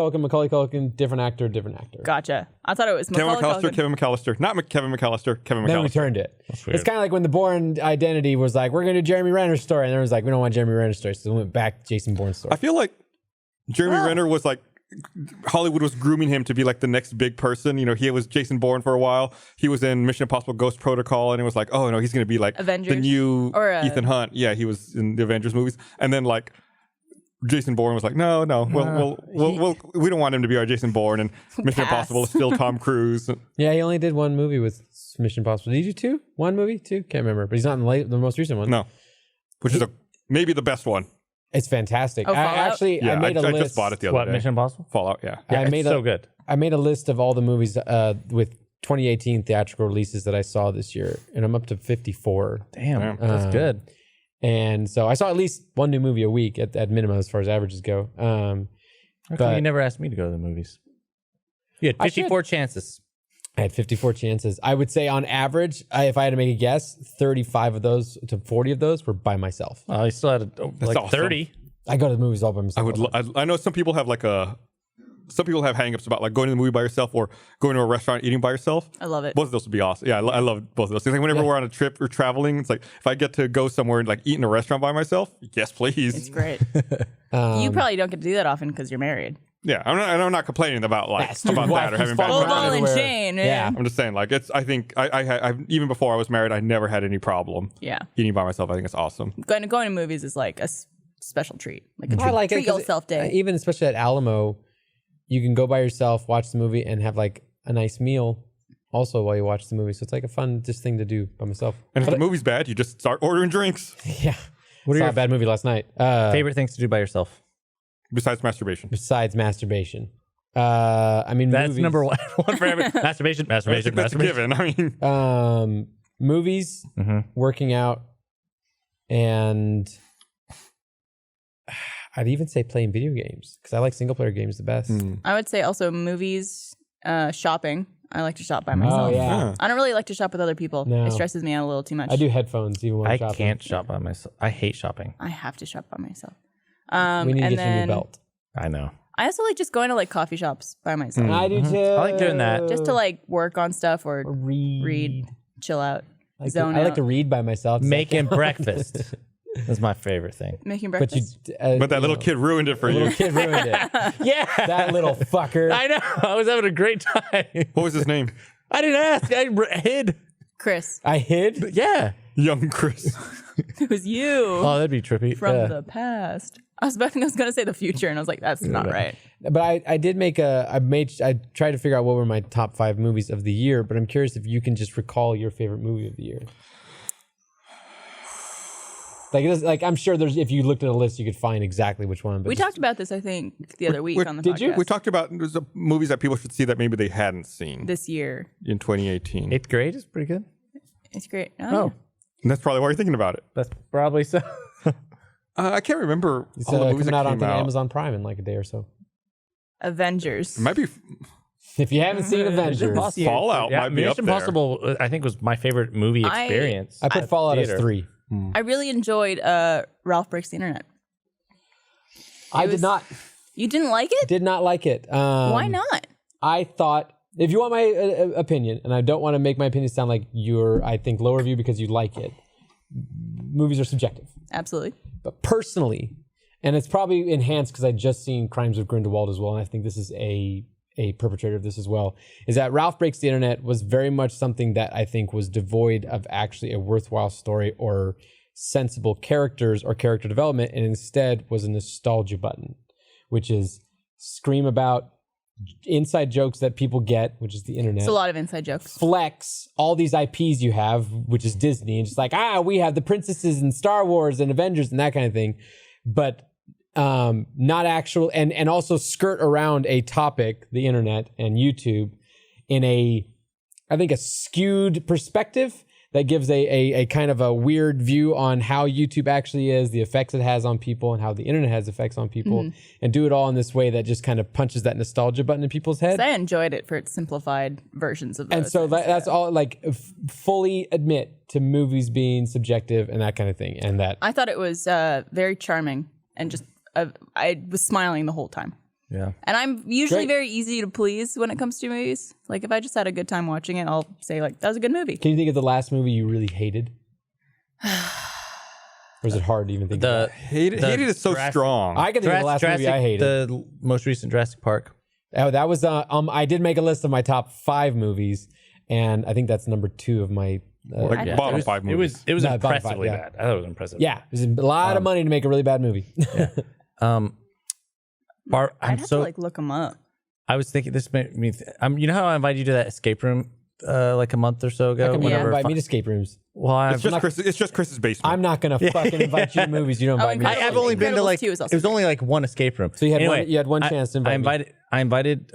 Culkin, different actor, different actor. Gotcha. I thought it was Kevin Macaulay McAllister, Culkin. Kevin McAllister. Not Kevin McAllister, Kevin Then we McAllister. turned it. weird. It's kind of like when the Bourne Identity was like, we're going to do Jeremy Renner's story. And everyone's like, we don't want Jeremy Renner's story. So we went back to Jason Bourne's story. I feel like Jeremy Renner was like, Hollywood was grooming him to be like the next big person. You know, he was Jason Bourne for a while. He was in Mission Impossible Ghost Protocol, and it was like, oh no, he's going to be like the Avengers? new Or, Ethan Hunt. Yeah, he was in the Avengers movies. And then like Jason Bourne was like, no, we don't want him to be our Jason Bourne. And Mission Pass. Impossible is still Tom Cruise. Yeah, he only did one movie with Mission Impossible. Did he do 2? One movie? 2? Can't remember. But he's not in the most recent one. No, which is maybe the best one. It's fantastic. Oh, I Fallout? actually, Yeah, I made a list. just bought it the other What, day. Mission Impossible? Fallout, yeah. Yeah, I it's made so good. I made a list of all the movies with 2018 theatrical releases that I saw this year, and I'm up to 54. Damn, that's good. And so I saw at least one new movie a week at minimum as far as averages go. How come but- you never asked me to go to the movies? You had I should. 54 chances. I had 54 chances. I would say on average, if I had to make a guess, 35 of those to 40 of those were by myself. Oh, you still had like awesome. 30. I go to the movies all by myself. I know some people have some people have hangups about like going to the movie by yourself or going to a restaurant eating by yourself. I love it. Both of those would be awesome. Yeah, I love both of those things. Like whenever we're on a trip or traveling, it's like if I get to go somewhere and like eat in a restaurant by myself, yes, please. It's great. You probably don't get to do that often because you're married. Yeah, I'm not complaining about like That's dude, about wife that or keeps having bad falling Oh, around ball and everywhere. chain. Yeah. I'm just saying, like it's. I think I even before I was married, I never had any problem Yeah. eating by myself. I think it's awesome. Going to movies is like a special treat. Like a treat, I like it treat 'cause yourself day. Even especially at Alamo, you can go by yourself, watch the movie, and have like a nice meal also while you watch the movie. So it's like a fun just thing to do by myself. And if the movie's bad, you just start ordering drinks. Yeah. What are Saw your a bad movie last night. favorite things to do by yourself? Besides masturbation. Besides masturbation. I mean, That's movies. number one for every masturbation. I think that's a given. I mean, Movies, working out, and I'd even say playing video games because I like single player games the best. I would say also movies, shopping. I like to shop by myself. Oh yeah, I don't really like to shop with other people. No. It stresses me out a little too much. I do headphones even when I'm I shopping. can't shop by myself. I hate shopping. I have to shop by myself. We need to and get you a new then belt. I know. I also like just going to like coffee shops by myself, I do too. I like doing that. just to like work on stuff or read, chill out, I zone I like out. to read by myself. It's Making like- breakfast is my favorite thing. Making But you, breakfast. but that little kid ruined it for little you. kid ruined it. Yeah, That little fucker. I know. I was having a great time. What was his name? I didn't ask. I hid. Chris, I hid. Yeah. Young Chris. it was you Oh, that'd be trippy. from Yeah. the past. I was going to say the future, and I was like, that's not right. But I did make I tried to figure out what were my top 5 movies of the year, but I'm curious if you can just recall your favorite movie of the year. Like I'm sure there's, if you looked at a list, you could find exactly which one. But We just- talked about this, I think, the other week on the did podcast. you? We talked about there's movies that people should see that maybe they hadn't seen this year. in 2018. 8th grade is pretty good. It's great. Oh, And that's probably why you're thinking about it. that's probably so. I can't remember It's all the movies coming that out came on out. Amazon Prime in like a day or so. Avengers. It might be If you haven't seen Avengers, Fallout might be Mission up there. Impossible, I think, was my favorite movie experience. I put at Fallout theater. as 3. I really enjoyed Ralph Breaks the Internet. I did not like it? did not like it. Why not? I thought, if you want my opinion, and I don't want to make my opinion sound like you're, I think, low review because you like it. Movies are subjective. Absolutely. But personally, and it's probably enhanced because I just seen Crimes of Grindelwald as well, and I think this is a perpetrator of this as well, is that Ralph Breaks the Internet was very much something that I think was devoid of actually a worthwhile story or sensible characters or character development, and instead was a nostalgia button, which is scream about inside jokes that people get, which is the internet. It's a lot of inside jokes. Flex all these IPs you have, which is Disney, and just like, we have the princesses and Star Wars and Avengers and that kind of thing, but not actual, and also skirt around a topic, the internet and YouTube, in I think a skewed perspective that gives a kind of a weird view on how YouTube actually is, the effects it has on people, and how the internet has effects on people, and do it all in this way that just kind of punches that nostalgia button in people's head. I enjoyed it for its simplified versions of those. And so things. that's all, like, fully admit to movies being subjective and that kind of thing. And that, I thought it was very charming and just I was smiling the whole time. Yeah. And I'm usually Great. very easy to please when it comes to movies. Like if I just had a good time watching it, I'll say like, that was a good movie. can you think of the last movie you really hated? Or is it hard to even think of? Hated is so Jurassic- strong. I can think of the last movie I hated. The most recent Jurassic Park. That was I did make a list of my top 5 movies, and I think that's number 2 of my. like bottom 5 movies. It was No, bottom impressively 5, yeah. bad. I thought it was impressive. Yeah, it was a lot of money to make a really bad movie. Barb, I'd I'm have so. to like look them up. I was thinking this made me. You know how I invited you to that escape room like a month or so ago. How come you don't Yeah. invite me to escape rooms? Well, It's just Chris's basement. I'm not gonna fucking invite you to movies. You don't invite me. Incredibles- I've only been to Incredibles like 2 is it also was only like one escape room. So you had Anyway, you had one chance to invite me. I invited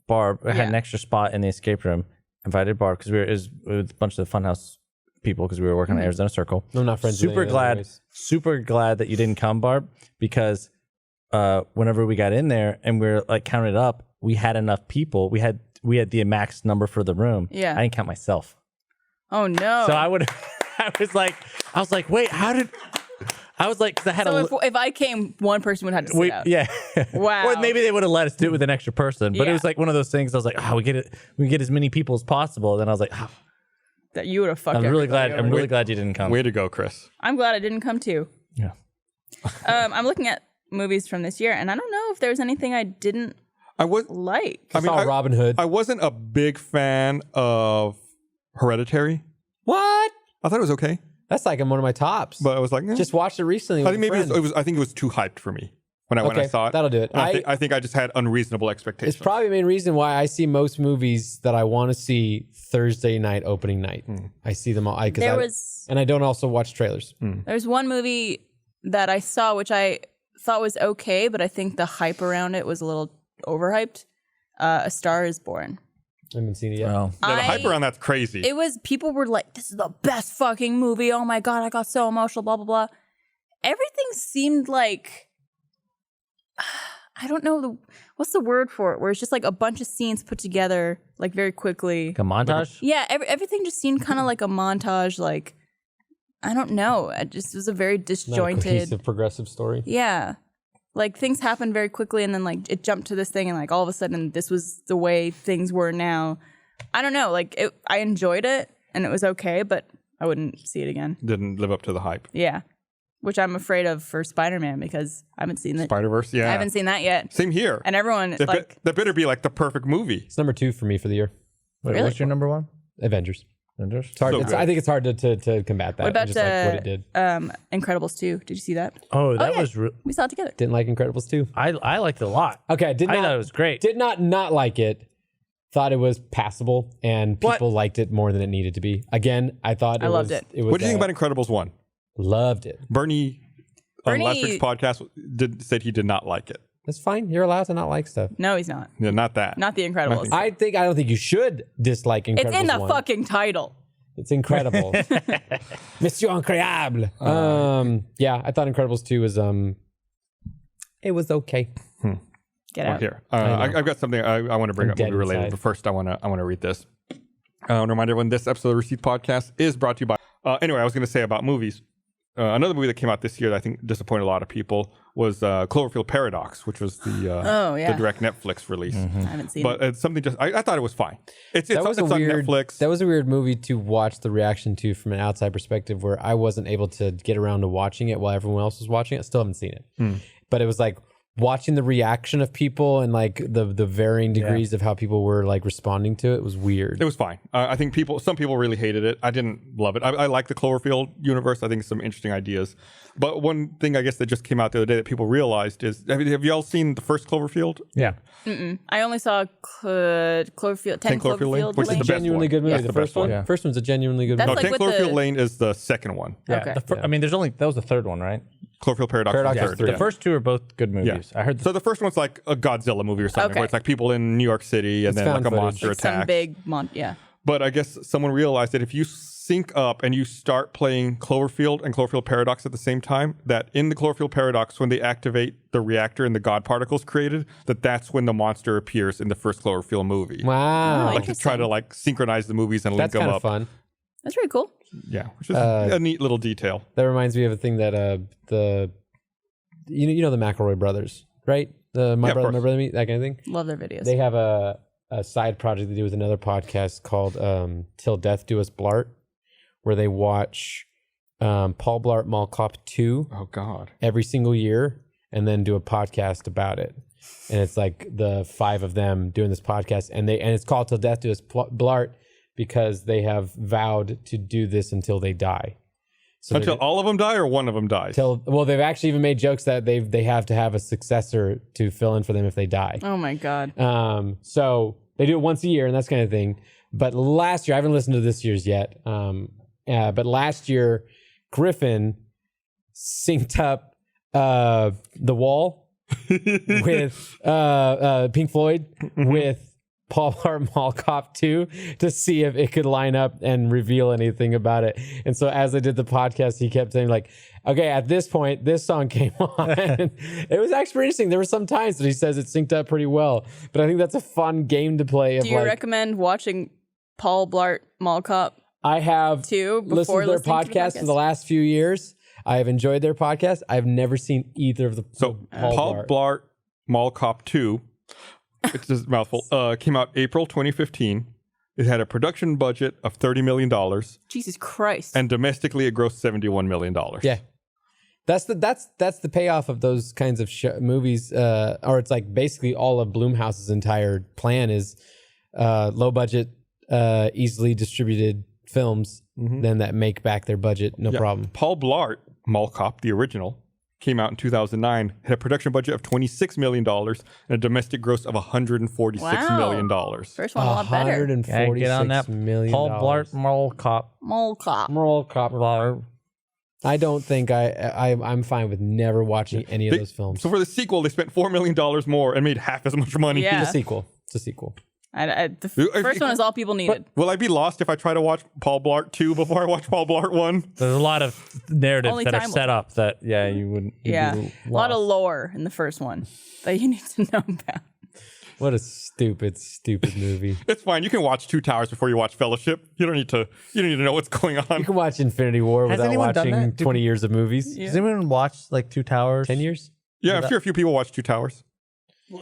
Barb. I had an Yeah. extra spot in the escape room. Invited Barb because we were with a bunch of the Funhouse people because we were working on Arizona Circle. I'm not friends with Super any of them glad, anyways. super glad that you didn't come, Barb, because whenever we got in there and we were like counted up, we had enough people. We had the max number for the room. Yeah. I didn't count myself. Oh no. So I was like, wait, how did? I was like, because I had So if I came, one person would have to sit out. yeah. Wow. Or maybe they would have let us do it with an extra person. But it Yeah. was like one of those things. I was like, we get as many people as possible. Then I was like, That you would have fucked. I'm really everybody glad. over. I'm really glad you didn't come. Way to go, Chris. I'm glad I didn't come too. Yeah. I'm looking at movies from this year, and I don't know if there was anything I didn't I was. like. I saw Robin Hood. I wasn't a big fan of Hereditary. What? I thought it was okay, That's like one of my tops. but I was like, Just watched it recently. I think maybe it was. I think it was too hyped for me when I saw it. that'll do it. And I think I just had unreasonable expectations. It's probably the main reason why I see most movies that I want to see Thursday night opening night. I see them all. And I don't also watch trailers. There's one movie that I saw which I thought was okay, but I think the hype around it was a little overhyped. A Star is Born. I haven't seen it yet. Oh. Yeah, the hype around that's crazy. People were like, this is the best fucking movie. Oh my God, I got so emotional, blah, blah, blah. Everything seemed like, I don't know, what's the word for it? Where it's just like a bunch of scenes put together like very quickly. Like a montage? Yeah, everything just seemed kind of like a montage. Like, I don't know. It was a very Not a disjointed. cohesive, progressive story. Yeah. Like things happened very quickly and then like it jumped to this thing and like all of a sudden this was the way things were now. I don't know. Like I enjoyed it and it was okay, but I wouldn't see it again. Didn't live up to the hype. Yeah. Which I'm afraid of for Spider-Man because I haven't seen it. Spider-Verse, yeah. I haven't seen that yet. Same here. And everyone that better be like the perfect movie. It's number 2 for me for the year. Wait, Really? what's your number one? Avengers. Avengers? It's hard. So good. I think it's hard to combat that. What about just like what it did. Incredibles 2? Did you see that? Oh, that yeah. was... We saw it together. Didn't like Incredibles 2. I liked it a lot. Okay, I thought it was great. Did not like it. Thought it was passable, and people liked it more than it needed to be. Again, I thought I loved it. It was. What do you think about Incredibles 1? Loved it. Bernie on last week's podcast said he did not like it. That's fine. You're allowed to not like stuff. No, he's not. Yeah, not that. Not the Incredibles. I don't think you should dislike Incredibles. It's in the 1. fucking title. It's incredible. Monsieur Incroyable. Yeah, I thought Incredibles 2 was it was okay. Get out. Here, I've got something I want to bring I'm up dead movie related, inside. but first I want to read this. I want to remind everyone this episode of the Receipt Podcast is brought to you by. Anyway, I was going to say about movies. Another movie that came out this year that I think disappointed a lot of people was Cloverfield Paradox, which was the direct Netflix release. I haven't seen But it. it's something just I thought it was fine. It's That was on Netflix. That was a weird movie to watch the reaction to from an outside perspective, where I wasn't able to get around to watching it while everyone else was watching it. Still haven't seen it, but it was like watching the reaction of people and like the varying degrees of how people were like responding to it was weird. It was fine. I think some people really hated it. I didn't love it. I like the Cloverfield universe. I think some interesting ideas. But one thing I guess that just came out the other day that people realized is, have you all seen the first Cloverfield? Yeah. I only saw Cloverfield, 10 Cloverfield Lane, which is Lane. the best Genuinely one. good movie. That's The the first best one. one. Yeah. First one's a genuinely good That's movie. No, like 10 with Cloverfield the- Lane is the second one. Yeah. Okay. I mean, that was the third one, right? Cloverfield Paradox, Paradox is is the three. third. The first two are both good movies. I heard So the first one's like a Godzilla movie or something, Okay. where it's like people in New York City and It's then like found a footage. monster Like some attack. big yeah. But I guess someone realized that if you sync up and you start playing Cloverfield and Cloverfield Paradox at the same time, that in the Cloverfield Paradox, when they activate the reactor and the God particles created, that's when the monster appears in the first Cloverfield movie. Wow, Like to try to like synchronize the movies and link that's them kind up. of fun. That's pretty cool. Yeah, which is a neat little detail. That reminds me of a thing that you know the McElroy brothers, right? The My Yeah, of Brother, My course. Brother, Me, that kind of thing. Love their videos. They have a side project they do with another podcast called Till Death Do Us Blart, where they watch Paul Blart Mall Cop 2 Oh God. every single year and then do a podcast about it. And it's like the 5 of them doing this podcast, and it's called Till Death Do Us Blart because they have vowed to do this until they die. So Until all of them die or one of them dies? they've actually even made jokes that they have to have a successor to fill in for them if they die. Oh my God. So they do it once a year and that's kind of thing. But last year, I haven't listened to this year's yet. But last year, Griffin synced up The Wall with Pink Floyd with Paul Blart Mall Cop 2 to see if it could line up and reveal anything about it. And so as they did the podcast, he kept saying like, okay, at this point, this song came on. It was actually pretty interesting. There were some times that he says it synced up pretty well. But I think that's a fun game to play. Do you recommend watching Paul Blart Mall Cop? I have 2 listened before to their listening to the podcast for the last few years. I have enjoyed their podcast. I've never seen either of the So Paul Blart Mall Cop 2, it's a mouthful, came out April 2015. It had a production budget of $30 million, Jesus Christ. and domestically it grossed $71 million. Yeah. That's the payoff of those kinds of movies, or it's like basically all of Blumhouse's entire plan is low budget, easily distributed films, then that make back their budget, no problem. Paul Blart Mall Cop, the original, came out in 2009, had a production budget of $26 million and a domestic gross of $146 million. First one a lot better. Okay, get on that. $146 million. Paul Blart Mall Cop. Mall Cop. Mall Cop. I don't think I'm fine with never watching any of those films. So for the sequel, they spent $4 million more and made half as much money. Yeah. It's a sequel. It's a sequel. The first one is all people needed. Will I be lost if I try to watch Paul Blart 2 before I watch Paul Blart 1? There's a lot of narratives Only that are time set up that, yeah, you wouldn't. you'd Yeah. be A lot of lost. lore in the first one that you need to know about. What a stupid movie. It's fine. You can watch Two Towers before you watch Fellowship. You don't need to know what's going on. You can watch Infinity War Has without anyone done watching that? 20 years of movies. Yeah. Does anyone watch like Two Towers? 10 years? Yeah, I'm sure a few people watch Two Towers.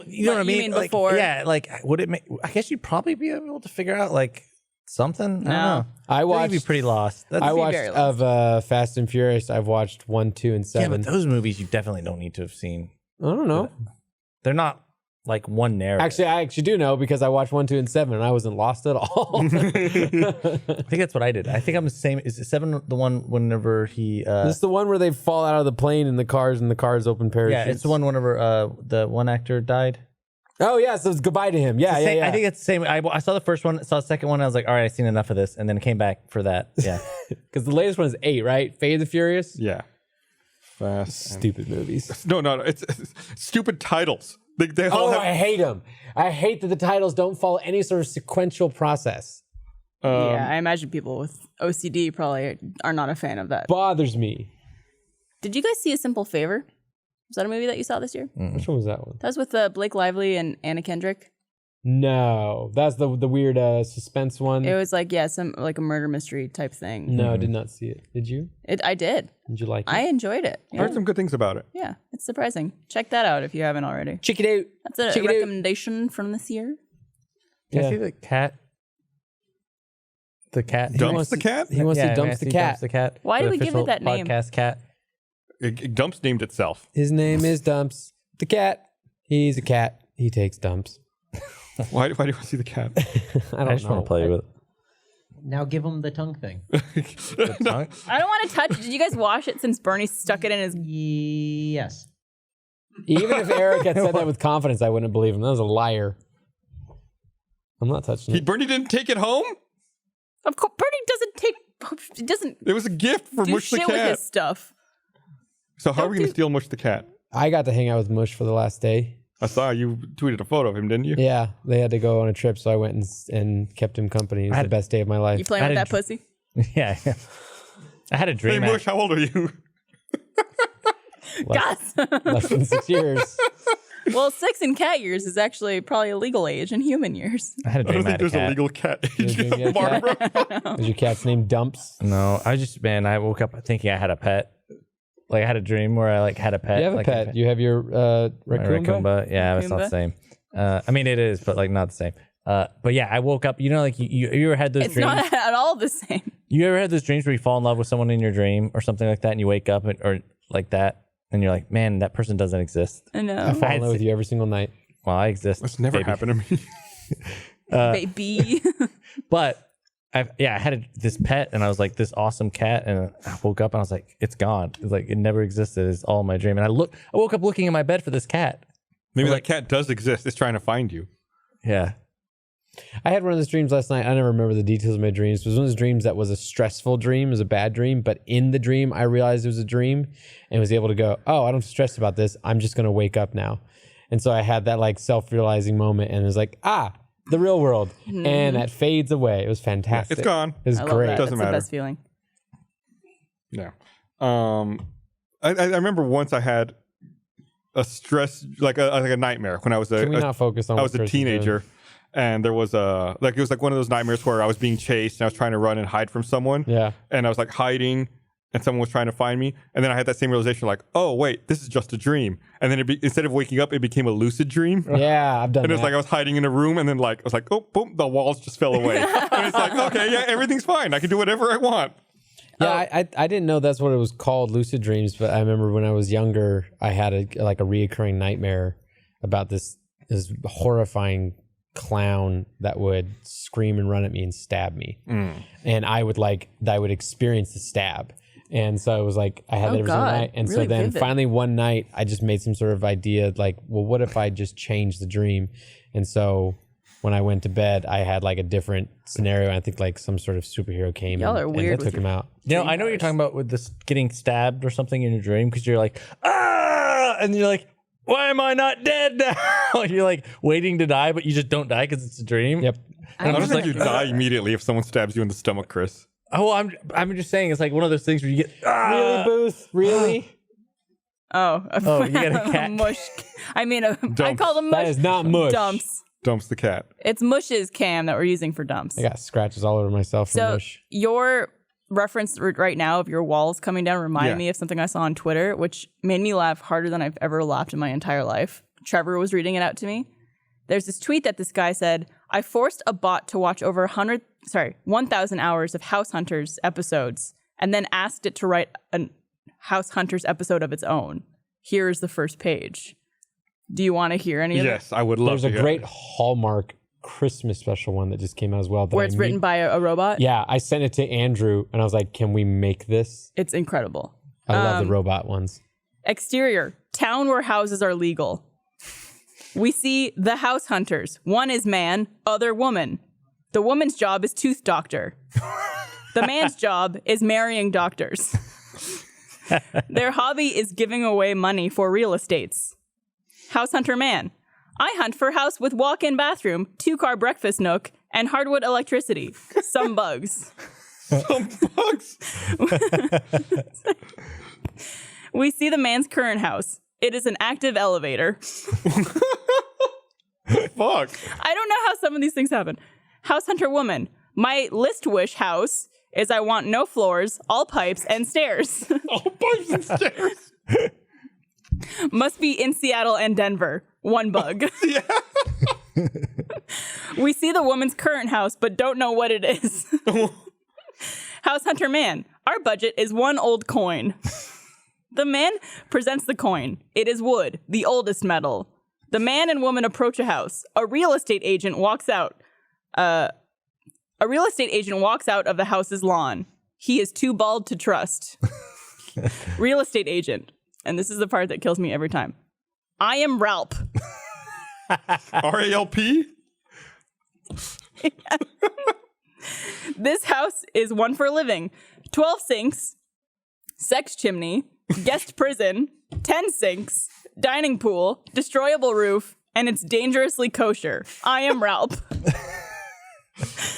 You know what I You mean? mean Like, before? yeah, like would it make? I guess you'd probably be able to figure out like something. I don't know. I You'd be watched pretty lost. That's, I be watched very lost. of Fast and Furious. I've watched 1, 2, and yeah, 7. but those movies you definitely don't need to have seen. I don't know. They're not like one narrative. Actually, I actually do know because I watched 1, 2, and 7, and I wasn't lost at all. I think that's what I did. I think I'm the same. Is it 7 the one whenever he? This is the one where they fall out of the plane and the cars open parachutes. Yeah, it's the one whenever the one actor died. Oh yeah, so it's goodbye to him. Yeah, Same- yeah. I think it's the same. I saw the first one, saw the second one. I was like, all right, I've seen enough of this, and then came back for that. Yeah, because the latest one is 8, right? Fate of the Furious. Yeah. Fast. Stupid movies. No. It's stupid titles. They all Oh, have. I hate them. I hate that the titles don't follow any sort of sequential process. Yeah, I imagine people with OCD probably are not a fan of that. Bothers me. Did you guys see A Simple Favor? Was that a movie that you saw this year? Which one was that one? That was with Blake Lively and Anna Kendrick. No, that's the weird suspense one. It was like, some like a murder mystery type thing. No, I did not see it. Did you? I did. Did you like it? I enjoyed it. I Yeah. heard some good things about it. Yeah, it's surprising. Check that out if you haven't already. Check it out. That's a Check it out. recommendation from this year. Can Yeah. I see the cat? The cat. Dumps the cat? He wants to may I dump the see cat. Dumps the cat. Why The did we give it official that name? Podcast cat. Dumps named itself. His name is Dumps the cat. He's a cat. He takes dumps. Why do you want to see the cat? I don't I just know. want to play with it. Now give him the tongue thing. The tongue? I don't want to touch. Did you guys wash it since Bernie stuck it in his? Yes. Even if Eric had said that with confidence, I wouldn't believe him. That was a liar. I'm not touching it. Bernie didn't take it home? Of course, Bernie doesn't take. He doesn't It was a gift for do Mush the shit with cat. his stuff. So how are we going to steal Mush the cat? I got to hang out with Mush for the last day. I saw you tweeted a photo of him, didn't you? Yeah, they had to go on a trip, so I went and kept him company. It was the best day of my life. You playing I with that didn't- pussy? Yeah. I had a Hey, dream. Mush, how old are you? Gus. Less than 6 years. Well, 6 in cat years is actually probably a legal age in human years. I had a I dream. don't I think had a there's a cat. legal cat age, You're doing a cat? Barbara. Is your cat's name Dumps? No, I just I woke up thinking I had a pet. Like I had a dream where I like had a pet. You have a like pet. You have your My raccoon. Raccoonba. Yeah, it's not the Raccoonba? same. I mean, it is, but like not the same. But yeah, I woke up. You know, like you ever had those It's dreams? not at all the same. You ever had those dreams where you fall in love with someone in your dream or something like that, and you wake up or like that, and you're like, man, that person doesn't exist. I know, I fall in love with you every single night. Well, I exist. That's never baby. happened to me. baby. But I had this pet, and I was like this awesome cat, and I woke up and I was like, it's gone. It's like it never existed. It's all my dream. And I woke up looking in my bed for this cat. Maybe that cat does exist. It's trying to find you. Yeah. I had one of those dreams last night. I never remember the details of my dreams. It was one of those dreams that was a stressful dream, it was a bad dream. But in the dream, I realized it was a dream and was able to go, oh, I don't stress about this. I'm just going to wake up now. And so I had that like self-realizing moment and it was like, the real world. And that fades away. It was fantastic. It's gone. It was I love great. that. Doesn't That's matter. the best feeling. Yeah. I remember once I had a stress, like a nightmare when I was Can we not focus on I what was a Chris is doing? teenager. And there was it was like one of those nightmares where I was being chased and I was trying to run and hide from someone. Yeah. And I was like hiding and someone was trying to find me. And then I had that same realization like, oh, wait, this is just a dream. And then instead of waking up, it became a lucid dream. Yeah, I've done And it was that. like I was hiding in a room and then like, I was like, oh, boom, the walls just fell away. And it's like, okay, yeah, everything's fine. I can do whatever I want. Yeah, I didn't know that's what it was called, lucid dreams. But I remember when I was younger, I had a reoccurring nightmare about this horrifying clown that would scream and run at me and stab me, and I would experience the stab. And so it was like I had that every single God. night. And Really so then vivid. finally one night, I just made some sort of idea like, well, what if I just change the dream? And so when I went to bed, I had like a different scenario. And I think like some sort of superhero came Y'all are weird and with took him out. I know what you're talking about with this getting stabbed or something in your dream because you're like, ah, and you're like, why am I not dead now? You're like waiting to die, but you just don't die because it's a dream. Yep. I don't think you die immediately if someone stabs you in the stomach, Chris. Oh, I'm just saying it's like one of those things where you get Really, Booth? Really? Oh, you got a cat. mush. I mean, I call them mush. That is not mush. Dumps. Dumps the cat. It's Mush's cam that we're using for dumps. I got scratches all over myself from So mush. your reference right now of your walls coming down reminded me of something I saw on Twitter, which made me laugh harder than I've ever laughed in my entire life. Trevor was reading it out to me. There's this tweet that this guy said, I forced a bot to watch over 1,000 hours of House Hunters episodes and then asked it to write a House Hunters episode of its own. Here's the first page. Do you want to hear any of it? Yes, I would love There's to a hear great it. Hallmark Christmas special one that just came out as well. Where it's written by a robot? Yeah, I sent it to Andrew and I was like, can we make this? It's incredible. I love the robot ones. Exterior, town where houses are legal. We see the house hunters. One is man, other woman. The woman's job is tooth doctor. The man's job is marrying doctors. Their hobby is giving away money for real estates. House hunter man. I hunt for house with walk-in bathroom, 2-car breakfast nook, and hardwood electricity. Some bugs. Some bugs. We see the man's current house. It is an active elevator. Fuck. I don't know how some of these things happen. House hunter woman. My list wish house is I want no floors, all pipes, and stairs. All pipes and stairs. Must be in Seattle and Denver. One bug. Yeah. We see the woman's current house, but don't know what it is. House hunter man. Our budget is one old coin. The man presents the coin. It is wood, the oldest metal. The man and woman approach a house. A real estate agent walks out. A real estate agent walks out of the house's lawn. He is too bald to trust. Real estate agent. And this is the part that kills me every time. I am Ralp. RALP? This house is one for living. 12 sinks, sex chimney, guest prison, 10 sinks, dining pool, destroyable roof, and it's dangerously kosher. I am Ralp.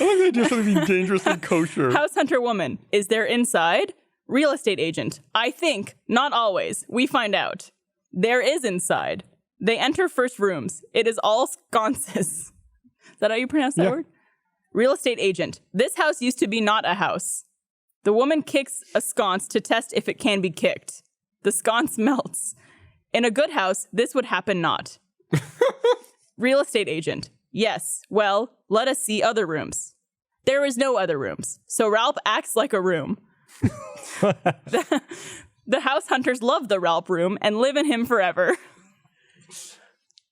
I like the idea of something being dangerously kosher. House hunter woman. Is there inside? Real estate agent. I think. Not always. We find out. There is inside. They enter first rooms. It is all sconces. Is that how you pronounce that word? Real estate agent. This house used to be not a house. The woman kicks a sconce to test if it can be kicked. The sconce melts. In a good house, this would happen not. Real estate agent. Yes. Well, let us see other rooms. There is no other rooms. So Ralph acts like a room. The house hunters love the Ralph room and live in him forever.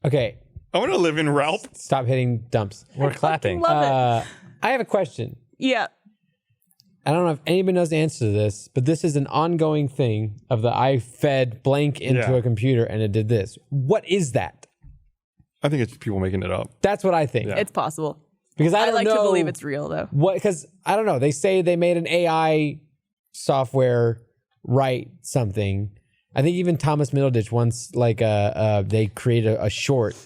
Okay. I want to live in Ralph. Stop hitting dumps. We're clapping. Love it. I have a question. Yeah. I don't know if anybody knows the answer to this, but this is an ongoing thing of the I fed blank into a computer and it did this. What is that? I think it's just people making it up. That's what I think. Yeah. It's possible. Because I I don't like know to believe it's real, though. what, because I don't know. They say they made an AI software write something. I think even Thomas Middleditch once, they created a short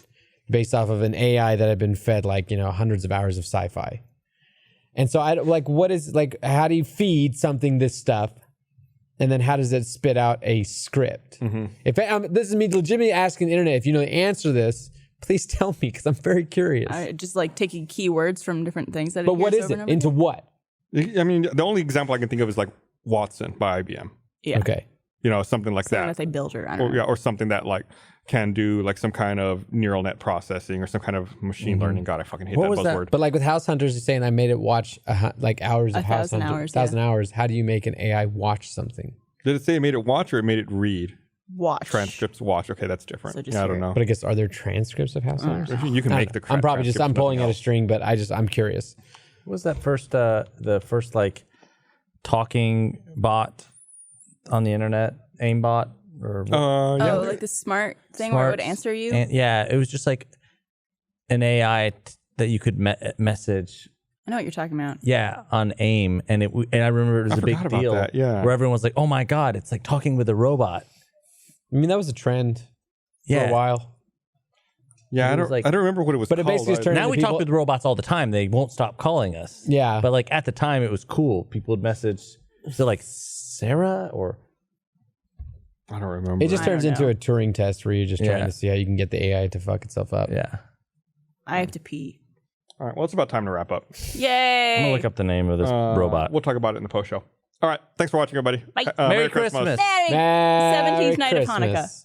based off of an AI that had been fed hundreds of hours of sci-fi. And so what is how do you feed something this stuff? And then how does it spit out a script? Mm-hmm. If this is me legitimately asking the internet, if you know the answer to this, please tell me because I'm very curious. Just taking keywords from different things that. But what is it? Into what? I mean, the only example I can think of is Watson by IBM. Yeah. Okay. Something like Something that. they build or I don't know. Or something that can do some kind of neural net processing or some kind of machine learning. God, I fucking hate What that was that? buzzword. But with House Hunters, you're saying I made it watch hours of House 1,000 Hunters. hours, 1,000 hours. How do you make an AI watch something? Did it say it made it watch or it made it read? Watch. Transcripts watch. Okay, that's different. So just I don't hear know. But I guess are there transcripts of House Hunters? You can make the. I'm probably transcripts, I'm pulling nothing at a else. string, but I'm curious. What was that first the first talking bot on the internet? Aimbot or what? Yeah. Oh, the smart thing where it would answer you? And, yeah, it was just an AI that you could message. I know what you're talking about. Yeah, on AIM, and I remember it was a big forgot about deal. that, yeah. Where everyone was like, "Oh my god, it's like talking with a robot." I mean, that was a trend for Yeah. a while. Yeah, I was don't remember what it was But it called. basically turned- Now we people- talk with robots all the time. They won't stop calling us. Yeah. But like at the time, it was cool. People would message. Is it like Sarah or? I don't remember. It just I turns don't into know. a Turing test where you're just trying Yeah. to see how you can get the AI to fuck itself up. Yeah. I have to pee. All right, well, it's about time to wrap up. Yay! I'm gonna look up the name of this robot. We'll talk about it in the post show. All right, thanks for watching, everybody. Bye. Merry Christmas. Merry Merry 17th night of Christmas. Hanukkah.